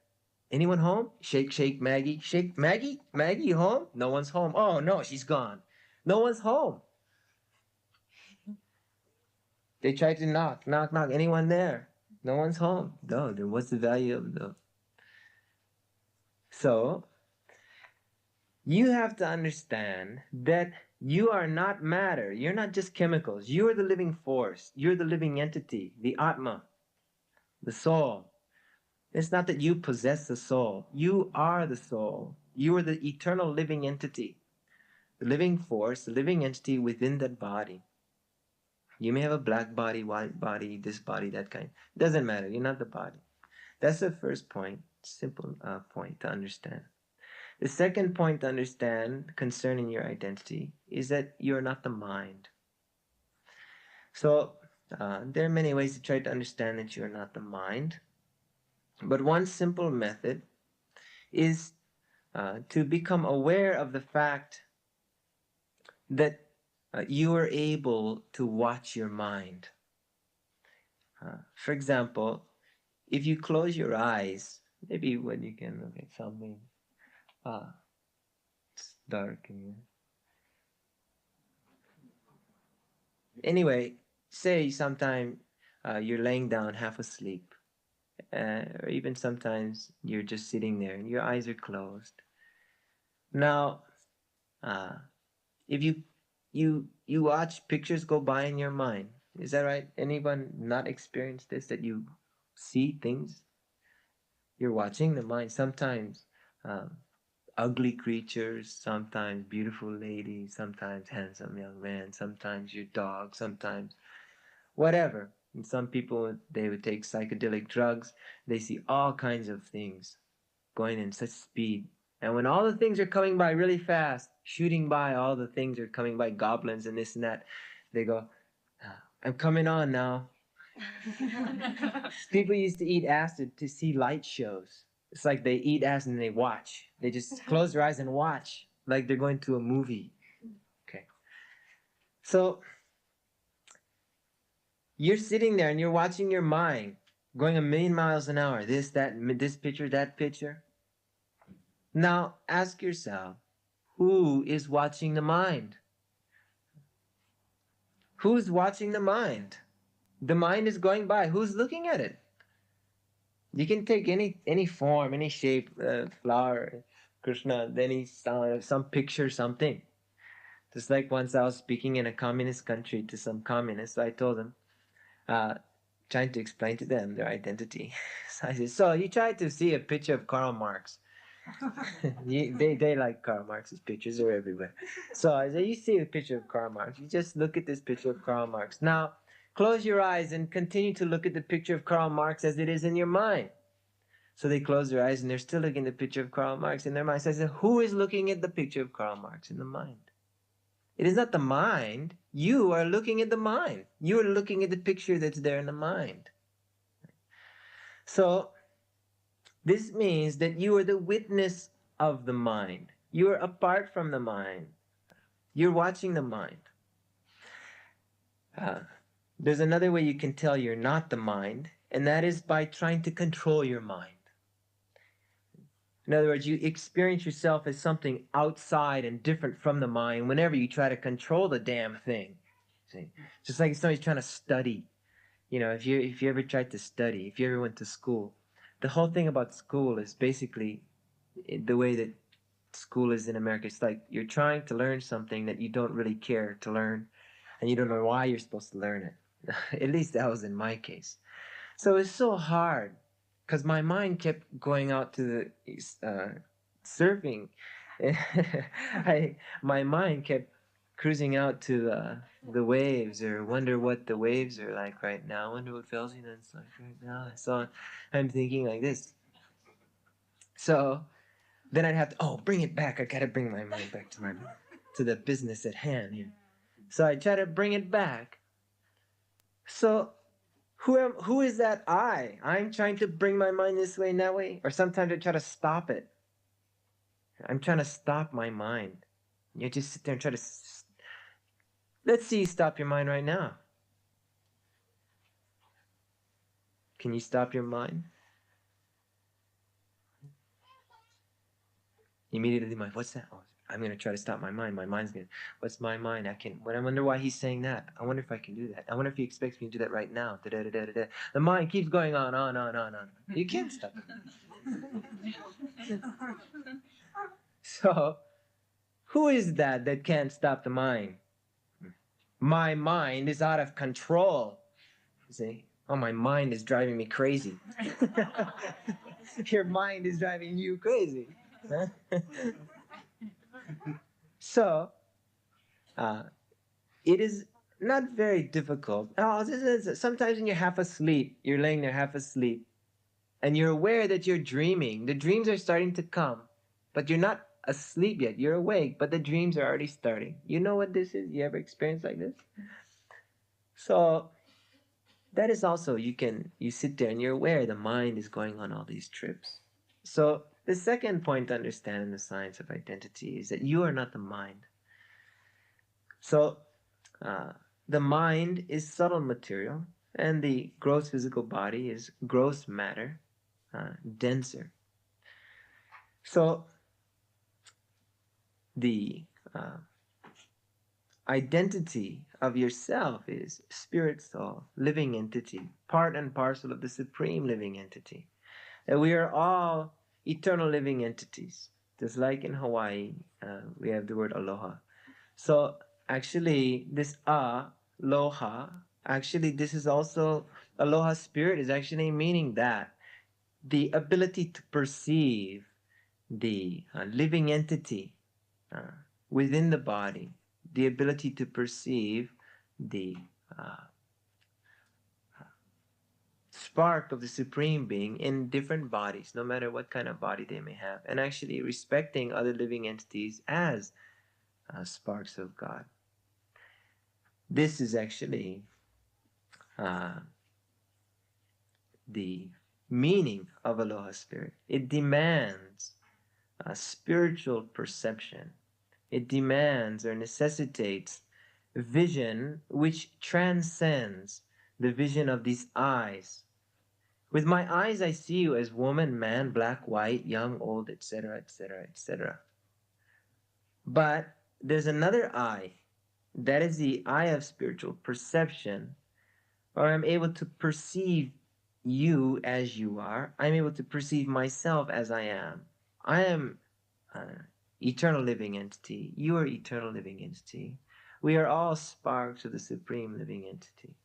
Anyone home? Shake, shake, Maggie. Shake, Maggie? Maggie, you home? No one's home. Oh, no, she's gone. No one's home. They tried to knock, knock, knock. Anyone there? No one's home. No, then what's the value of the... So, you have to understand that you are not matter. You're not just chemicals. You are the living force. You're the living entity, the Atma, the soul. It's not that you possess the soul. You are the soul. You are the eternal living entity, the living force, the living entity within that body. You may have a black body, white body, this body, that kind. It doesn't matter. You're not the body. That's the first point, simple point to understand. The second point to understand concerning your identity is that you're not the mind. So there are many ways to try to understand that you're not the mind. But one simple method is to become aware of the fact that you are able to watch your mind. For example, if you close your eyes, maybe when you can look at something, it's dark in here. Anyway, say sometime you're laying down half asleep, or even sometimes you're just sitting there and your eyes are closed. Now, if you watch pictures go by in your mind, is that right? Anyone not experienced this, that you see things? You're watching the mind. Sometimes ugly creatures, sometimes beautiful ladies, sometimes handsome young man, sometimes your dog, sometimes whatever. And some people, they would take psychedelic drugs. They see all kinds of things going in such speed. And when all the things are coming by really fast, shooting by, all the things are coming by, goblins and this and that, they go, I'm coming on now. People used to eat acid to see light shows. It's like they eat acid and they watch. They just close their eyes and watch, like they're going to a movie. Okay. So you're sitting there and you're watching your mind going 1,000,000 miles an hour. This, that, this picture, that picture. Now ask yourself, who is watching the mind? Who's watching the mind? The mind is going by. Who's looking at it? You can take any form, any shape, flower, Krishna, any sound, some picture, something. Just like once I was speaking in a communist country to some communists, so I told them, trying to explain to them their identity. So I said, so you try to see a picture of Karl Marx. They like Karl Marx's pictures, are everywhere. So I said, you see a picture of Karl Marx. You just look at this picture of Karl Marx. Now, close your eyes and continue to look at the picture of Karl Marx as it is in your mind. So they close their eyes and they're still looking at the picture of Karl Marx in their mind. So I said, who is looking at the picture of Karl Marx in the mind? It is not the mind. You are looking at the mind. You are looking at the picture that's there in the mind. So this means that you are the witness of the mind. You are apart from the mind. You're watching the mind. There's another way you can tell you're not the mind, and that is by trying to control your mind. In other words, you experience yourself as something outside and different from the mind whenever you try to control the damn thing. See? Just like somebody's trying to study. You know, if you ever tried to study, if you ever went to school, the whole thing about school is basically the way that school is in America. It's like you're trying to learn something that you don't really care to learn, and you don't know why you're supposed to learn it. At least that was in my case. So it's so hard. Because my mind kept going out to the surfing. My mind kept cruising out to the waves, or wonder what the waves are like right now. I wonder what Felsinen's like right now. So I'm thinking like this. So then I'd have to, bring it back. I gotta bring my mind back to the business at hand here. So I try to bring it back. So who is that I? I'm trying to bring my mind this way and that way. Or sometimes I try to stop it. I'm trying to stop my mind. You just sit there and try to... Let's see you stop your mind right now. Can you stop your mind? Immediately the mind, what's that? Oh, I'm going to try to stop my mind. My mind's going to, what's my mind? I wonder why he's saying that. I wonder if I can do that. I wonder if he expects me to do that right now. Da-da-da-da-da. The mind keeps going on. You can't stop it. So, who is that can't stop the mind? My mind is out of control. See? Oh, my mind is driving me crazy. Your mind is driving you crazy. Huh? So, it is not very difficult. Sometimes when you're half asleep, you're laying there half asleep, and you're aware that you're dreaming. The dreams are starting to come, but you're not asleep yet. You're awake, but the dreams are already starting. You know what this is? You ever experienced like this? So, that is also, you sit there and you're aware the mind is going on all these trips. So, the second point to understand in the science of identity is that you are not the mind. So, the mind is subtle material, and the gross physical body is gross matter, denser. So, the identity of yourself is spirit, soul, living entity, part and parcel of the supreme living entity. And we are all eternal living entities. Just like in Hawaii, we have the word aloha. So actually, this aloha, actually this is also, aloha spirit is actually meaning that the ability to perceive the living entity within the body, the ability to perceive the spark of the Supreme Being in different bodies, no matter what kind of body they may have, and actually respecting other living entities as sparks of God. This is actually the meaning of Aloha Spirit. It demands a spiritual perception. It demands or necessitates vision which transcends the vision of these eyes. With my eyes, I see you as woman, man, black, white, young, old, etc., etc., etc. But there's another eye That is the eye of spiritual perception, or I'm able to perceive you as you are. I'm able to perceive myself as I am. I am eternal living entity. You are eternal living entity. We are all sparks of the supreme living entity.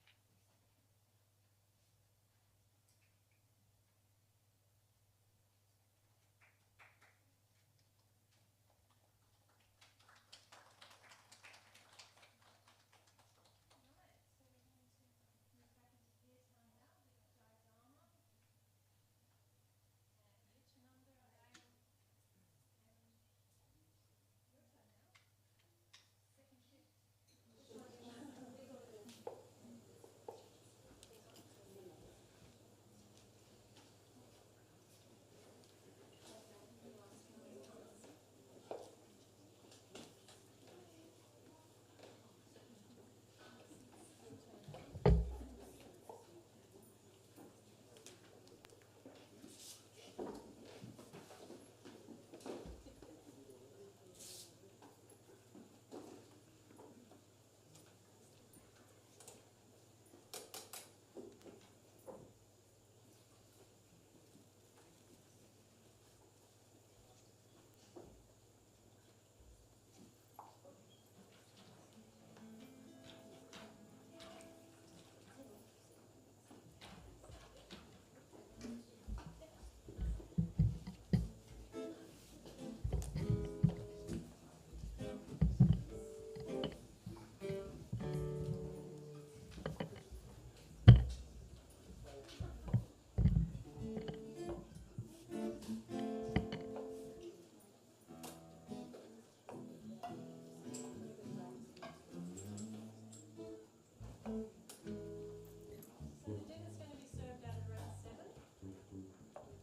So the dinner's going to be served out at around 7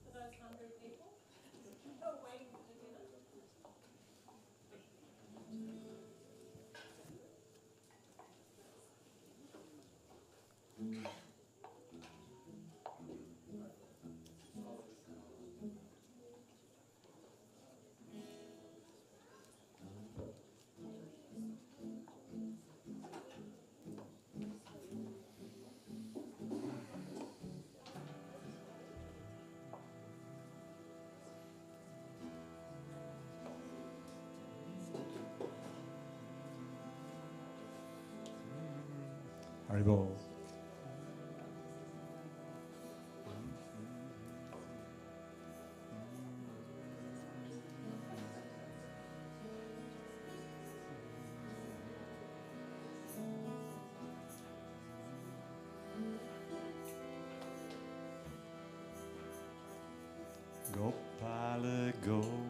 for those hungry people who are waiting for the dinner. Haribol. Gopala Govindurama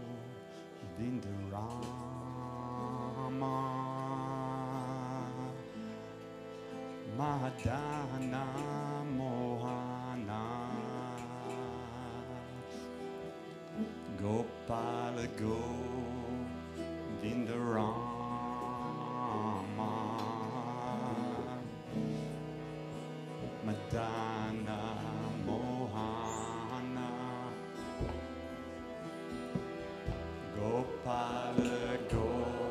Madana Mohana Gopala Govindurama Madana Mohana Gopala Govindurama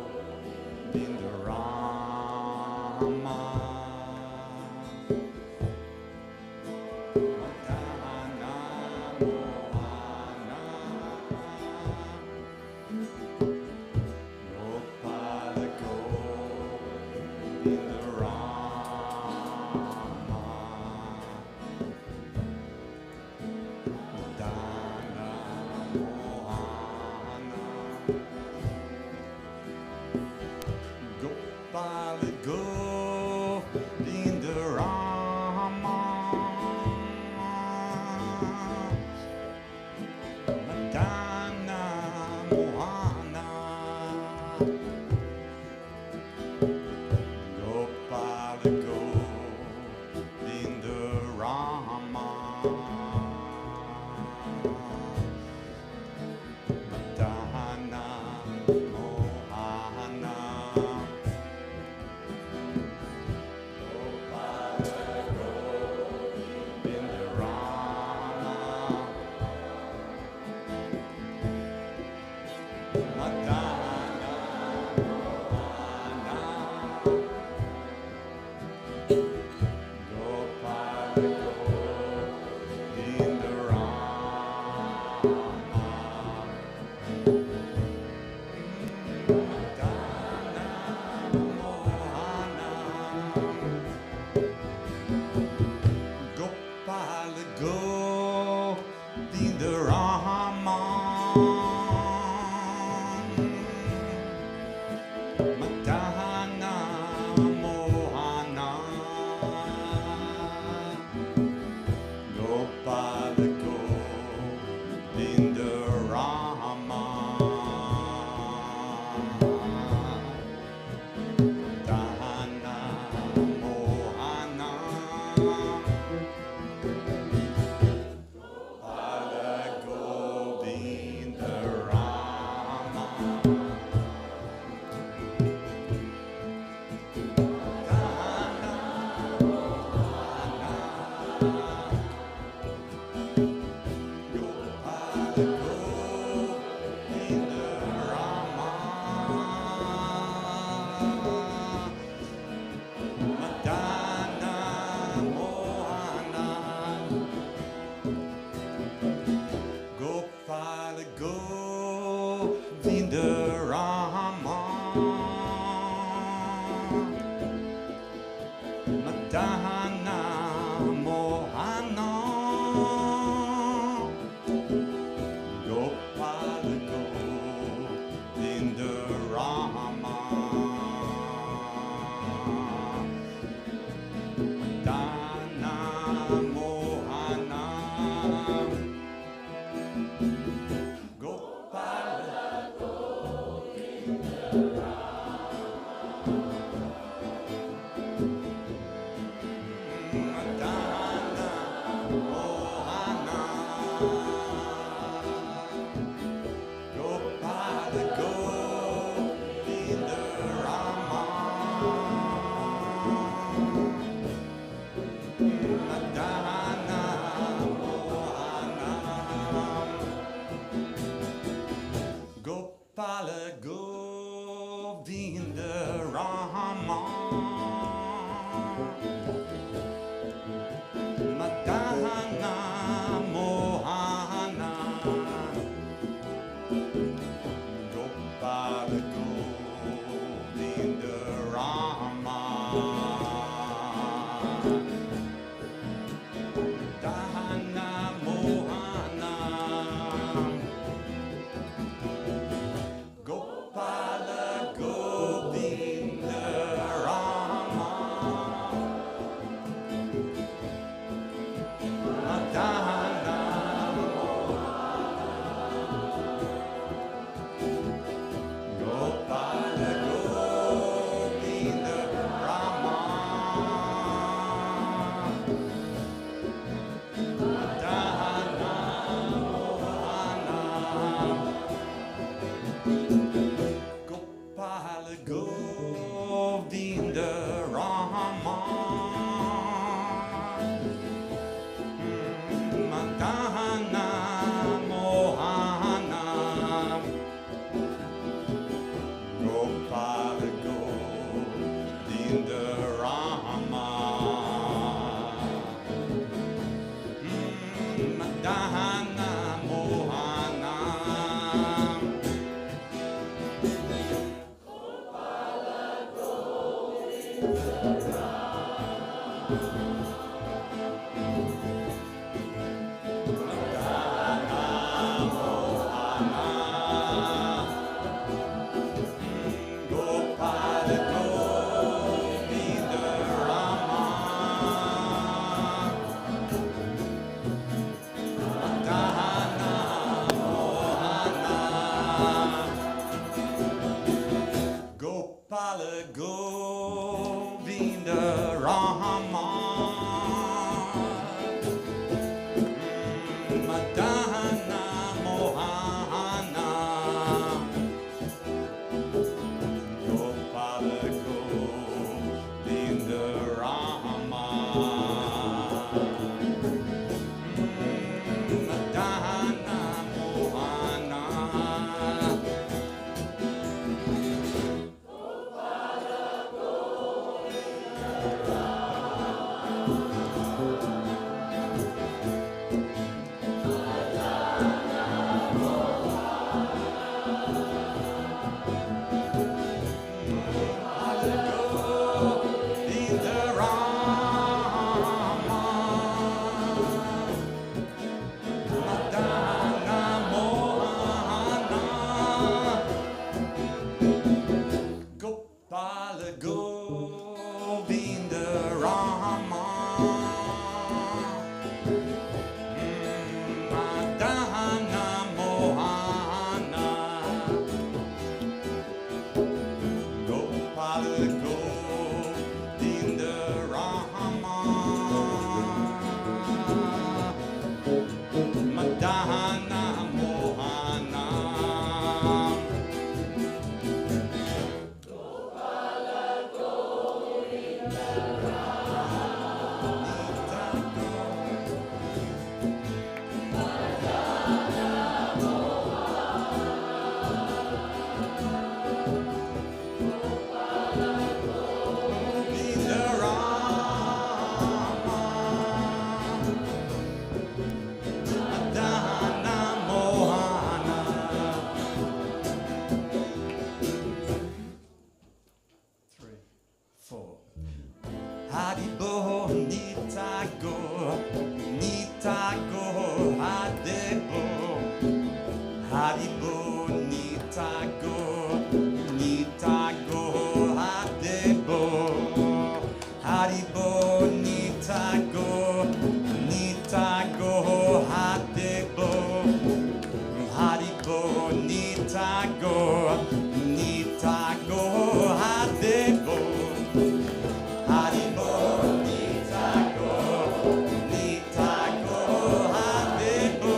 Madana Mohana Gopala Govindurama Madana Mohana Gopala Govindurama Madana Mohana Gopala Madana Mohana Gopala Govinda Rama Madana Mohana Gopala Madana Mohana Gopala Govinda Rama Madana Mohana Gopala Govinda Rama Madana Mohana Gopala Govinda Rama Madana Mohana Gopala Govinda Rama Madana Gopala Govinda Rama Madana Mohana Gopala Govinda Rama Madana Mohana Gopala Govinda Rama Madana Mohana Gopala Govinda Rama Madana Mohana Gopala Govinda Rama Madana Mohana Gopala Govinda Rama Madana Mohana Govinda Rama Madana Mohana Gopala Govinda Rama Madana Mohana Gopala Govinda Rama Madana Mohana Govinda Rama Madana Mohana 3, 4 Haribo Nitago, Nitago, Hadebo, Haribo, Nitago, Nitago, Hadebo, Haribo, Nitago, Nitago, Hadebo, Haribo, Nitago, Nitago, Hadebo, Haribo, Nitago, Nitago, Hadebo, Haribo,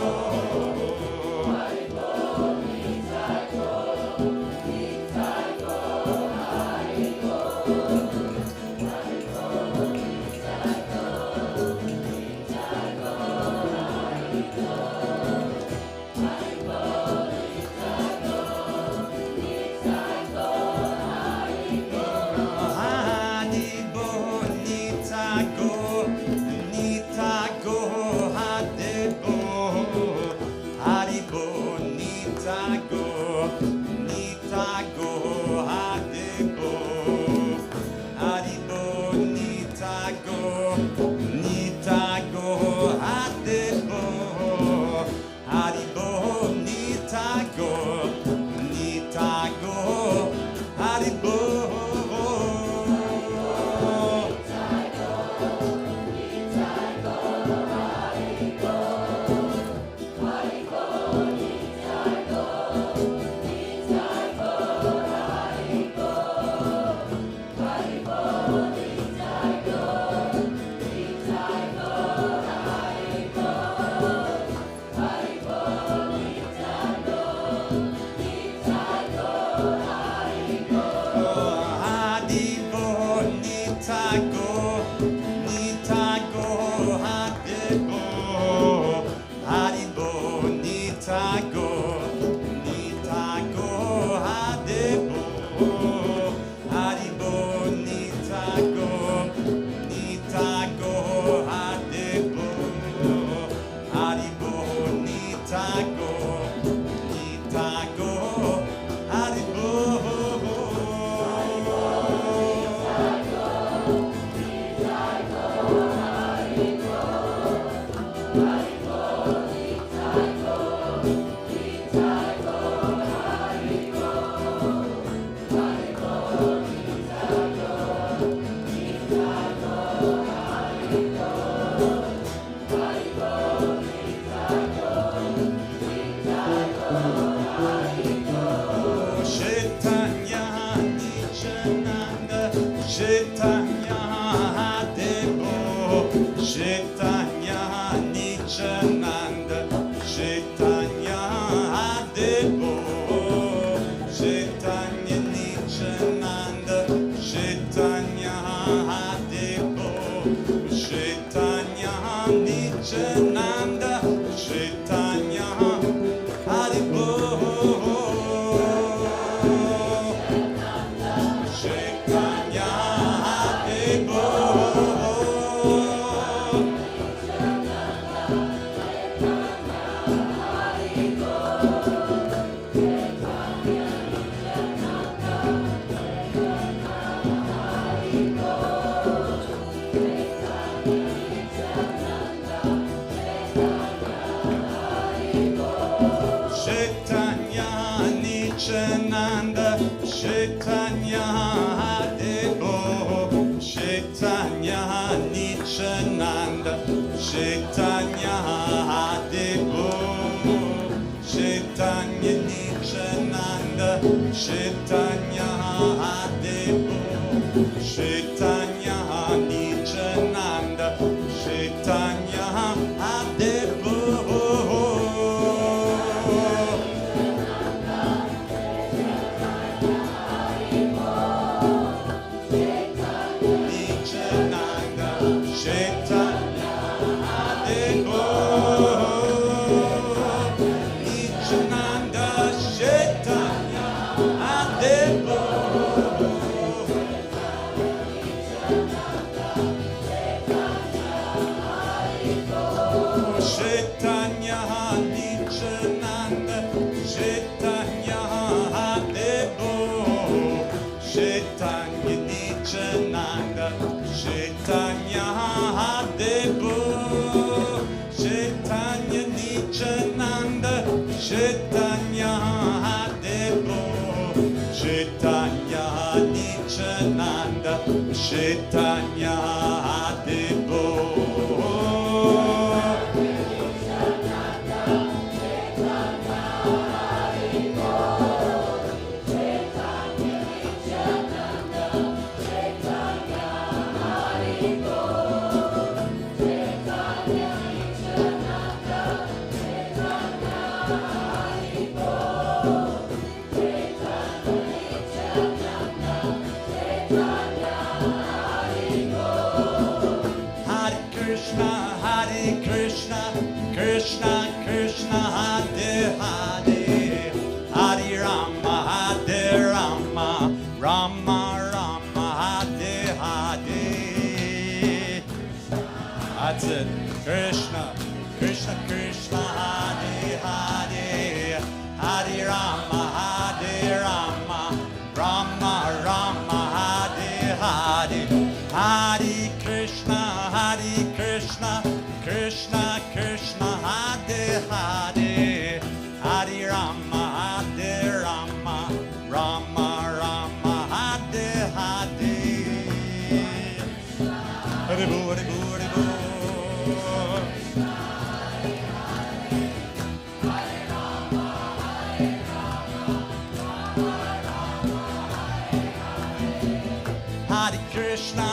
Nitago, Nitago, Haribo, Haribo, Nitago, Nitago, Haribo, Haribo, Nitago, Nitago, Haribo. Haribo, Nitago, Nitago, Hadebo, Haribo, Nitago, Nitago, Hadebo, Haribo, Nitago, Nitago, Haribo. Haribo, Nitago, Nitago, Hadebo, Haribo, Nitago, Nitago, Hadebo, Haribo, Nitago, Nitago, Hadebo, Haribo, Nitago, Nitago, Haribo. Chaitanya Nityananda, Chaitanya Hadebo, Chaitanya Nityananda, Chaitanya Hadebo, Chaitanya Nityananda, Chaitanya Hadebo, Chaitanya Nityananda, Chaitanya Hadebo. Chaitanya Hadebo, Chaitanya Nityananda, Chaitanya Hadebo, Chaitanya Nityananda, Chaitanya Hadebo, Chaitanya Nityananda, Chaitanya Hadebo, Chaitanya Nityananda, Chaitanya Hadebo. Chaitanya Hadebo, Nityananda, Chaitanya Hadebo, Chaitanya Nityananda, Chaitanya Hadebo, Chaitanya Nityananda, Chaitanya Hadebo. Chaitanya Adebo. Hare Krishna, Krishna Krishna, Hare Hare, Hare Rama, Rama Rama, Hare Hare. That's it. Krishna, Krishna Krishna, Hare Hare, Hare Rama, Rama Rama, Hare Hare. Hare Krishna, Krishna Krishna, Hare Hare, Hare Rama, Rama Rama, Hare Hare. Hare Bo, Hare Bo, Hare Bo. Hare Krishna,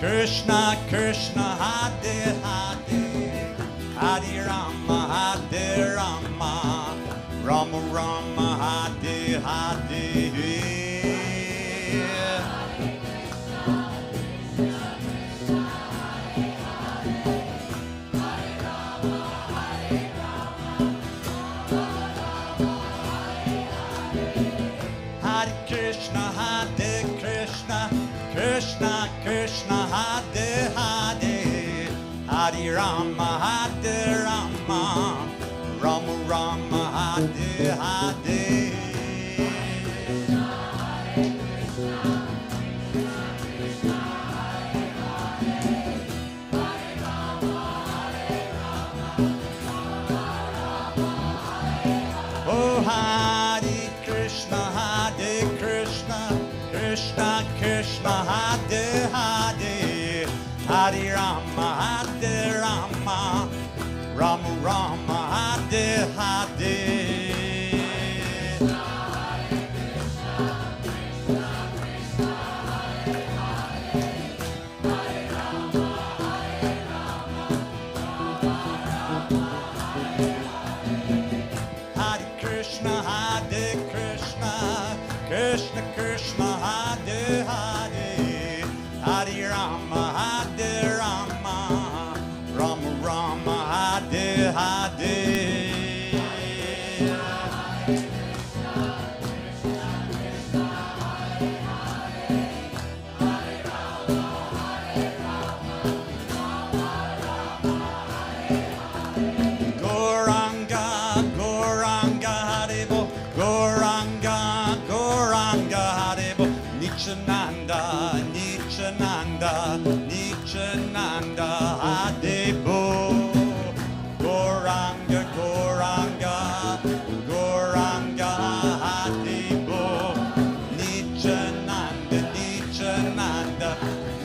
Krishna Krishna, Hare Hare, Hare Rama, Rama Rama, Hare Hare. Hare Krishna, Krishna Krishna, Hare Hare, Hare Rama, Rama Rama, Hare Hare. Oh, Hare Krishna, Krishna Krishna, Hare Hare, Hare Rama, Rama Rama, Hare Hare. Hare Krishna, Krishna Krishna, Hare Hare, Hare Rama, Rama Rama, Hare Hare. Nityananda Adebo. Goranga Adebo.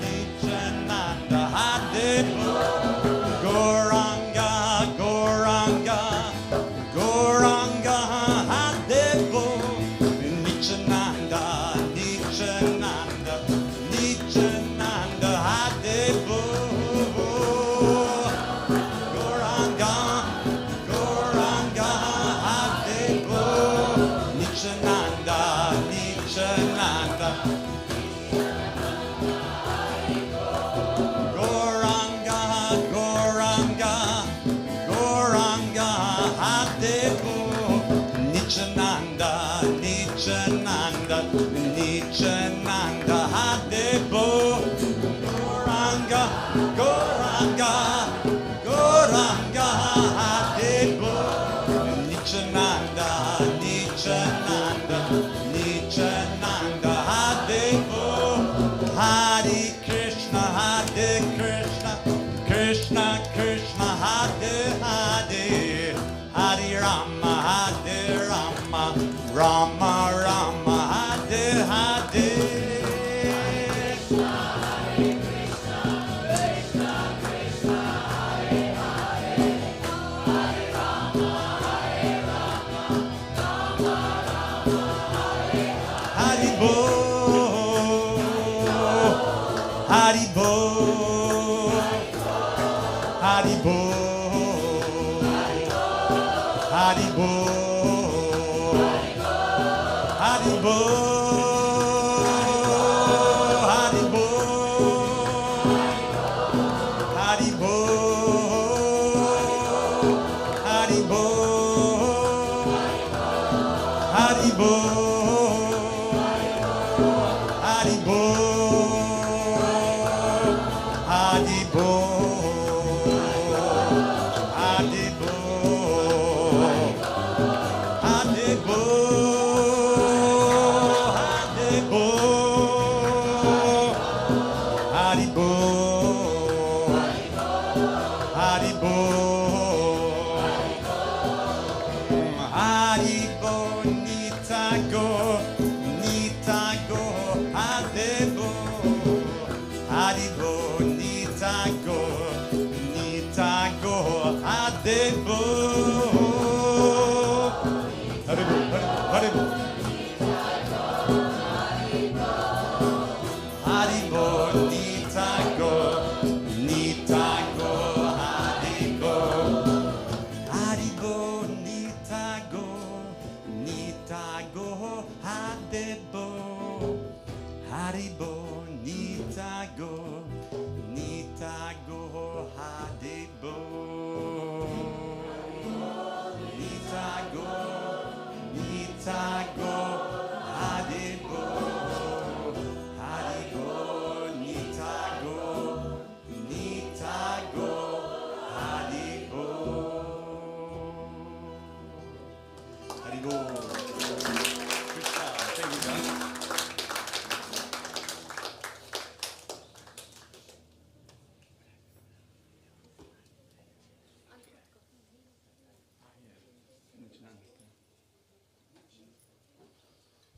Nityananda Adebo. Goranga Adebo. Nityananda Adebo. Haribo, Haribo, Haribo, Haribo, Haribo, Haribo, Haribo, Haribo, Haribo, Haribo, Haribo, Haribo, Haribo, Haribo, Haribo, Nitago, Nitago, Haribo, Haribo, Nitago, Nitago, Haribo, Haribo, Haribo, Haribo, Nitago, Nitago, Haribo, Haribo, Nitago, Nitago, Haribo, Haribo, Nitago, Nitago, Haribo, Nitago, Nitago, Haribo, Haribo, Nitago, Nitago, Haribo, Haribo. Good job. Thank you, guys.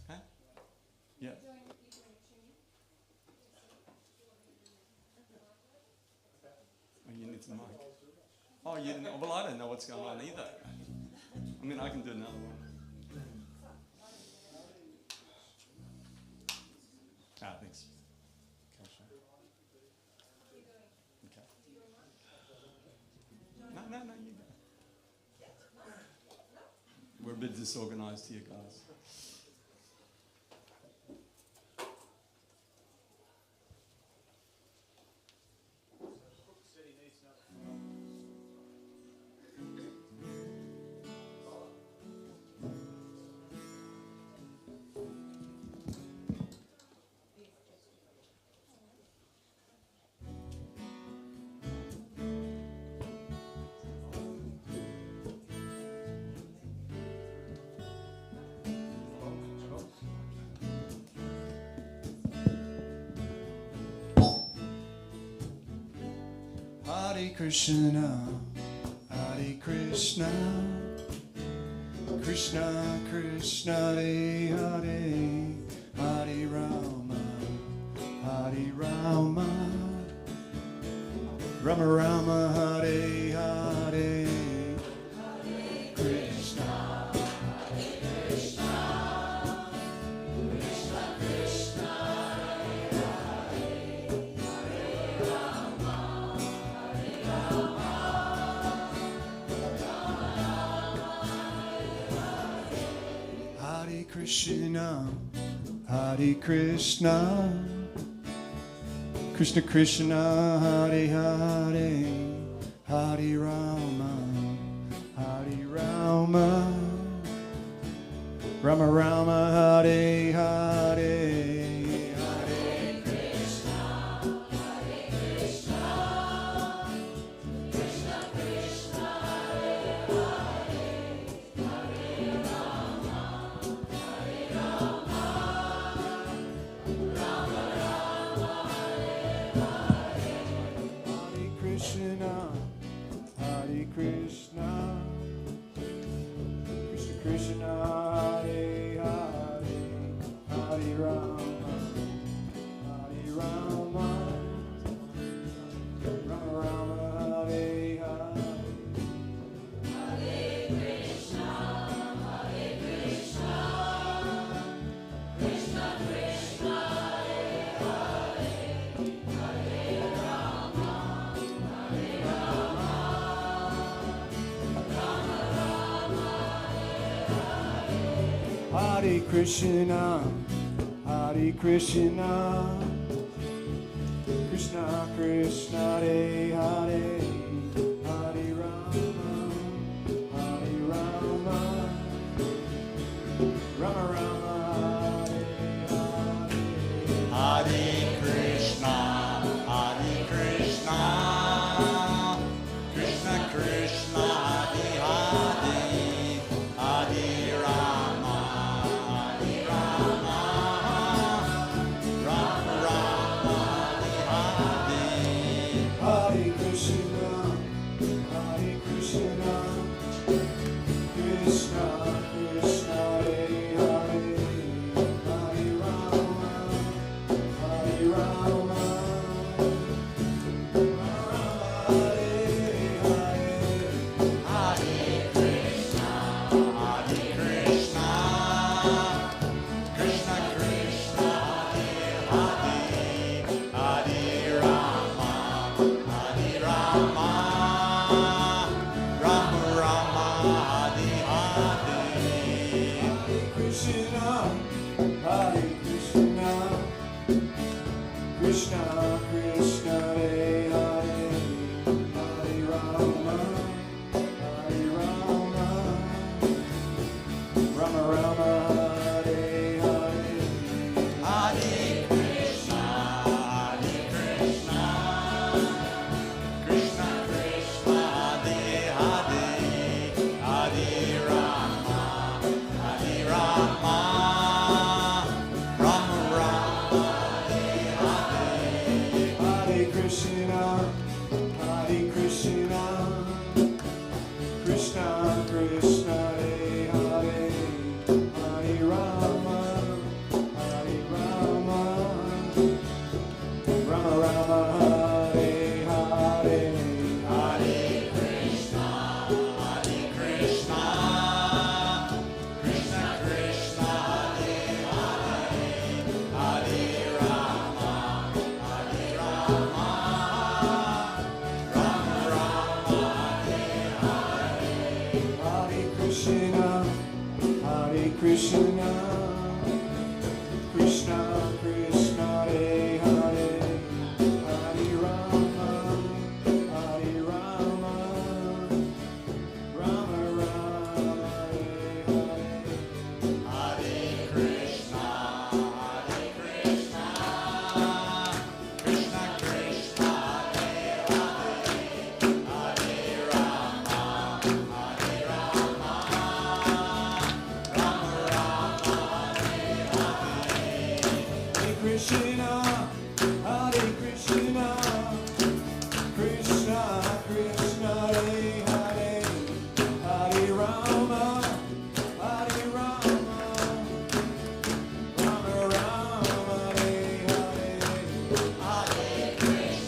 Huh? Yeah. Oh, you need some mic. Oh, you didn't, well, I don't know what's going on either. I mean, I can do another one. Ah, thanks. Okay. No, you go. We're a bit disorganized here, guys. Hare Krishna, Hare Krishna, Krishna Krishna, Hare Hare, Hare Rama, Hare Rama, Rama Rama, Hare Hare, Hare Krishna, Hare Krishna, Krishna Krishna, Hare Hare, Hare Rama, Hare Rama, Hare Krishna, Hare Krishna, Krishna Krishna, Hare Hare, Hare Rama, Hare Rama, Rama Rama, Hare Hare, Hare Krishna, Hare Krishna, Krishna Krishna, Hare Hare, Hare Rama, Hare Rama, Rama Rama, Hare Krishna, Hare Krishna, Krishna Krishna, Hare Hare, Hare Rama, Hare Rama, Rama Rama, Hare Hare. Hare Krishna, Hare Krishna, Krishna Krishna, Hare Hare, Hare Hare Krishna, Hare Krishna, Krishna Krishna, Hare Hare, Hare Rama, Hare Rama, Rama Rama, Hare Hare. Hare Krishna, Hare Krishna, Krishna Krishna, Hare Hare, Hare Rama, Hare Rama, Rama Rama, Hare Hare. Hare Krishna, Hare Krishna, Krishna Krishna, Hare Hare, Hare Rama, Hare Rama, Rama Hare Hare. Hare Krishna, Hare Krishna, Krishna Krishna, Hare Hare, Hare Rama, Hare Rama, Rama Rama, Hare Hare. Hare Krishna, Hare Krishna, Krishna Krishna, Hare Hare, Hare Rama, Hare Rama, Rama Rama, Hare Hare. Hare Krishna, Hare Krishna, Krishna Krishna, Hare Hare, Hare Rama, Hare Rama, Rama Rama, Hare Hare. Hare Krishna, Hare Krishna, Krishna Krishna, Hare Hare, Hare Rama, Hare Rama, Rama Rama, Hare Hare. Hare Krishna, Hare Krishna, Krishna Krishna, Hare Hare, Hare Rama, Hare Rama, Rama Rama, Hare Hare. Hare Krishna, Hare Krishna, Krishna Krishna, Hare Hare, Hare Rama, Hare Rama, Rama Rama, Hare Hare. Hare Krishna, Hare Krishna, Krishna Krishna, Hare Hare, Hare Rama, Hare Rama, Rama Rama, Hare Hare. Hare Krishna, Hare Krishna, Krishna Krishna, Hare Hare, Hare Rama, Hare Rama, Rama Rama, Hare Hare. Hare Krishna,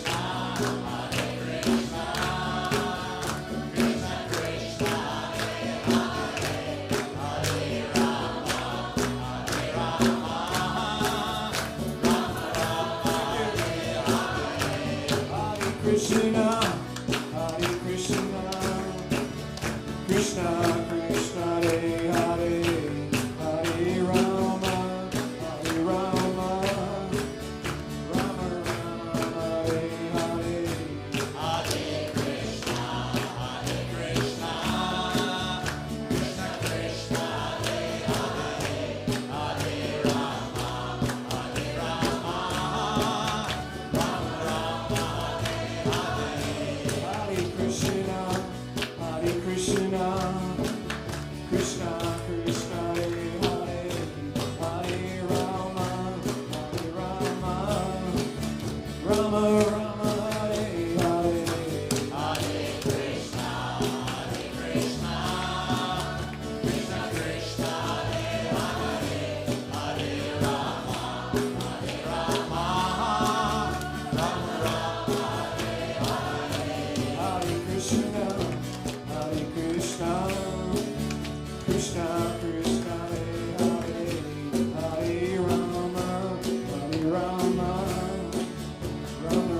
Hare Krishna, Krishna Krishna, Hare Hare, Hare Rama, Hare Rama, Rama Rama, Hare Hare. Hare Krishna, Hare Krishna, Krishna Krishna, Hare Hare, Hare Rama, Hare Rama, Rama Rama, Hare Hare. Hare Krishna, Hare Krishna, Krishna Krishna, Hare Hare, Hare Rama, Hare Rama, Rama Rama, Hare Hare. Hare Krishna, Hare Krishna, Krishna Krishna, Hare Hare, Hare Rama, Hare Rama, Rama Rama, Hare Hare. Hare Krishna, Hare Krishna, Krishna Krishna, Hare Hare, Hare Rama, Hare Rama, Rama Rama, Hare Hare. Hare Krishna, Hare Krishna, Krishna Krishna, Hare Hare, Hare Rama, Hare Rama, Rama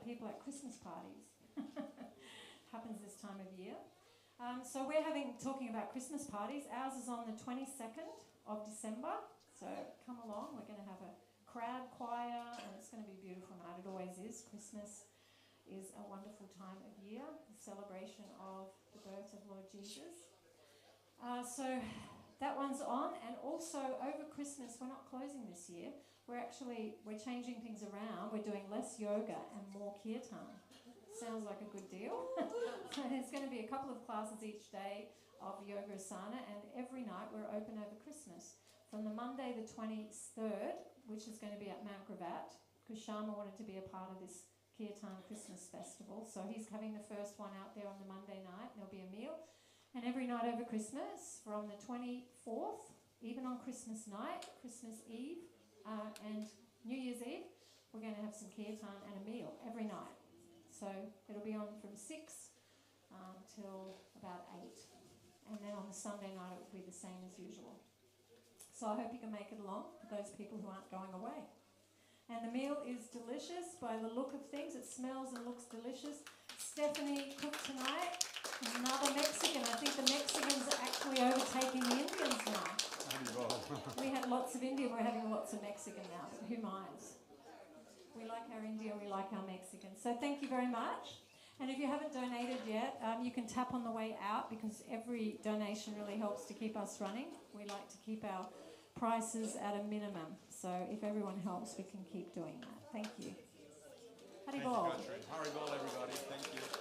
People at Christmas parties. Happens this time of year. So we're talking about Christmas parties. Ours is on the 22nd of December. So come along. We're going to have a crowd choir and it's going to be a beautiful night. It always is. Christmas is a wonderful time of year, the celebration of the birth of Lord Jesus. So that one's on. And also over Christmas, we're not closing this year. We're changing things around. We're doing less yoga and more kirtan. Sounds like a good deal. So there's going to be a couple of classes each day of yoga asana, and every night we're open over Christmas. From the Monday the 23rd, which is going to be at Mount Gravatt, because Sharma wanted to be a part of this kirtan Christmas festival. So he's having the first one out there on the Monday night. There'll be a meal. And every night over Christmas, from the 24th, even on Christmas night, Christmas Eve, and New Year's Eve, we're going to have some kirtan and a meal every night. So it'll be on from 6 till about 8. And then on the Sunday night, it will be the same as usual. So I hope you can make it along for those people who aren't going away. And the meal is delicious by the look of things. It smells and looks delicious. Stephanie cooked tonight another lots of Mexican now, but who minds? We like our Indian, we like our Mexican. So thank you very much. And if you haven't donated yet, you can tap on the way out because every donation really helps to keep us running. We like to keep our prices at a minimum. So if everyone helps, we can keep doing that. Thank you. Thank you, Haribol. Gotri. Haribol, everybody. Thank you.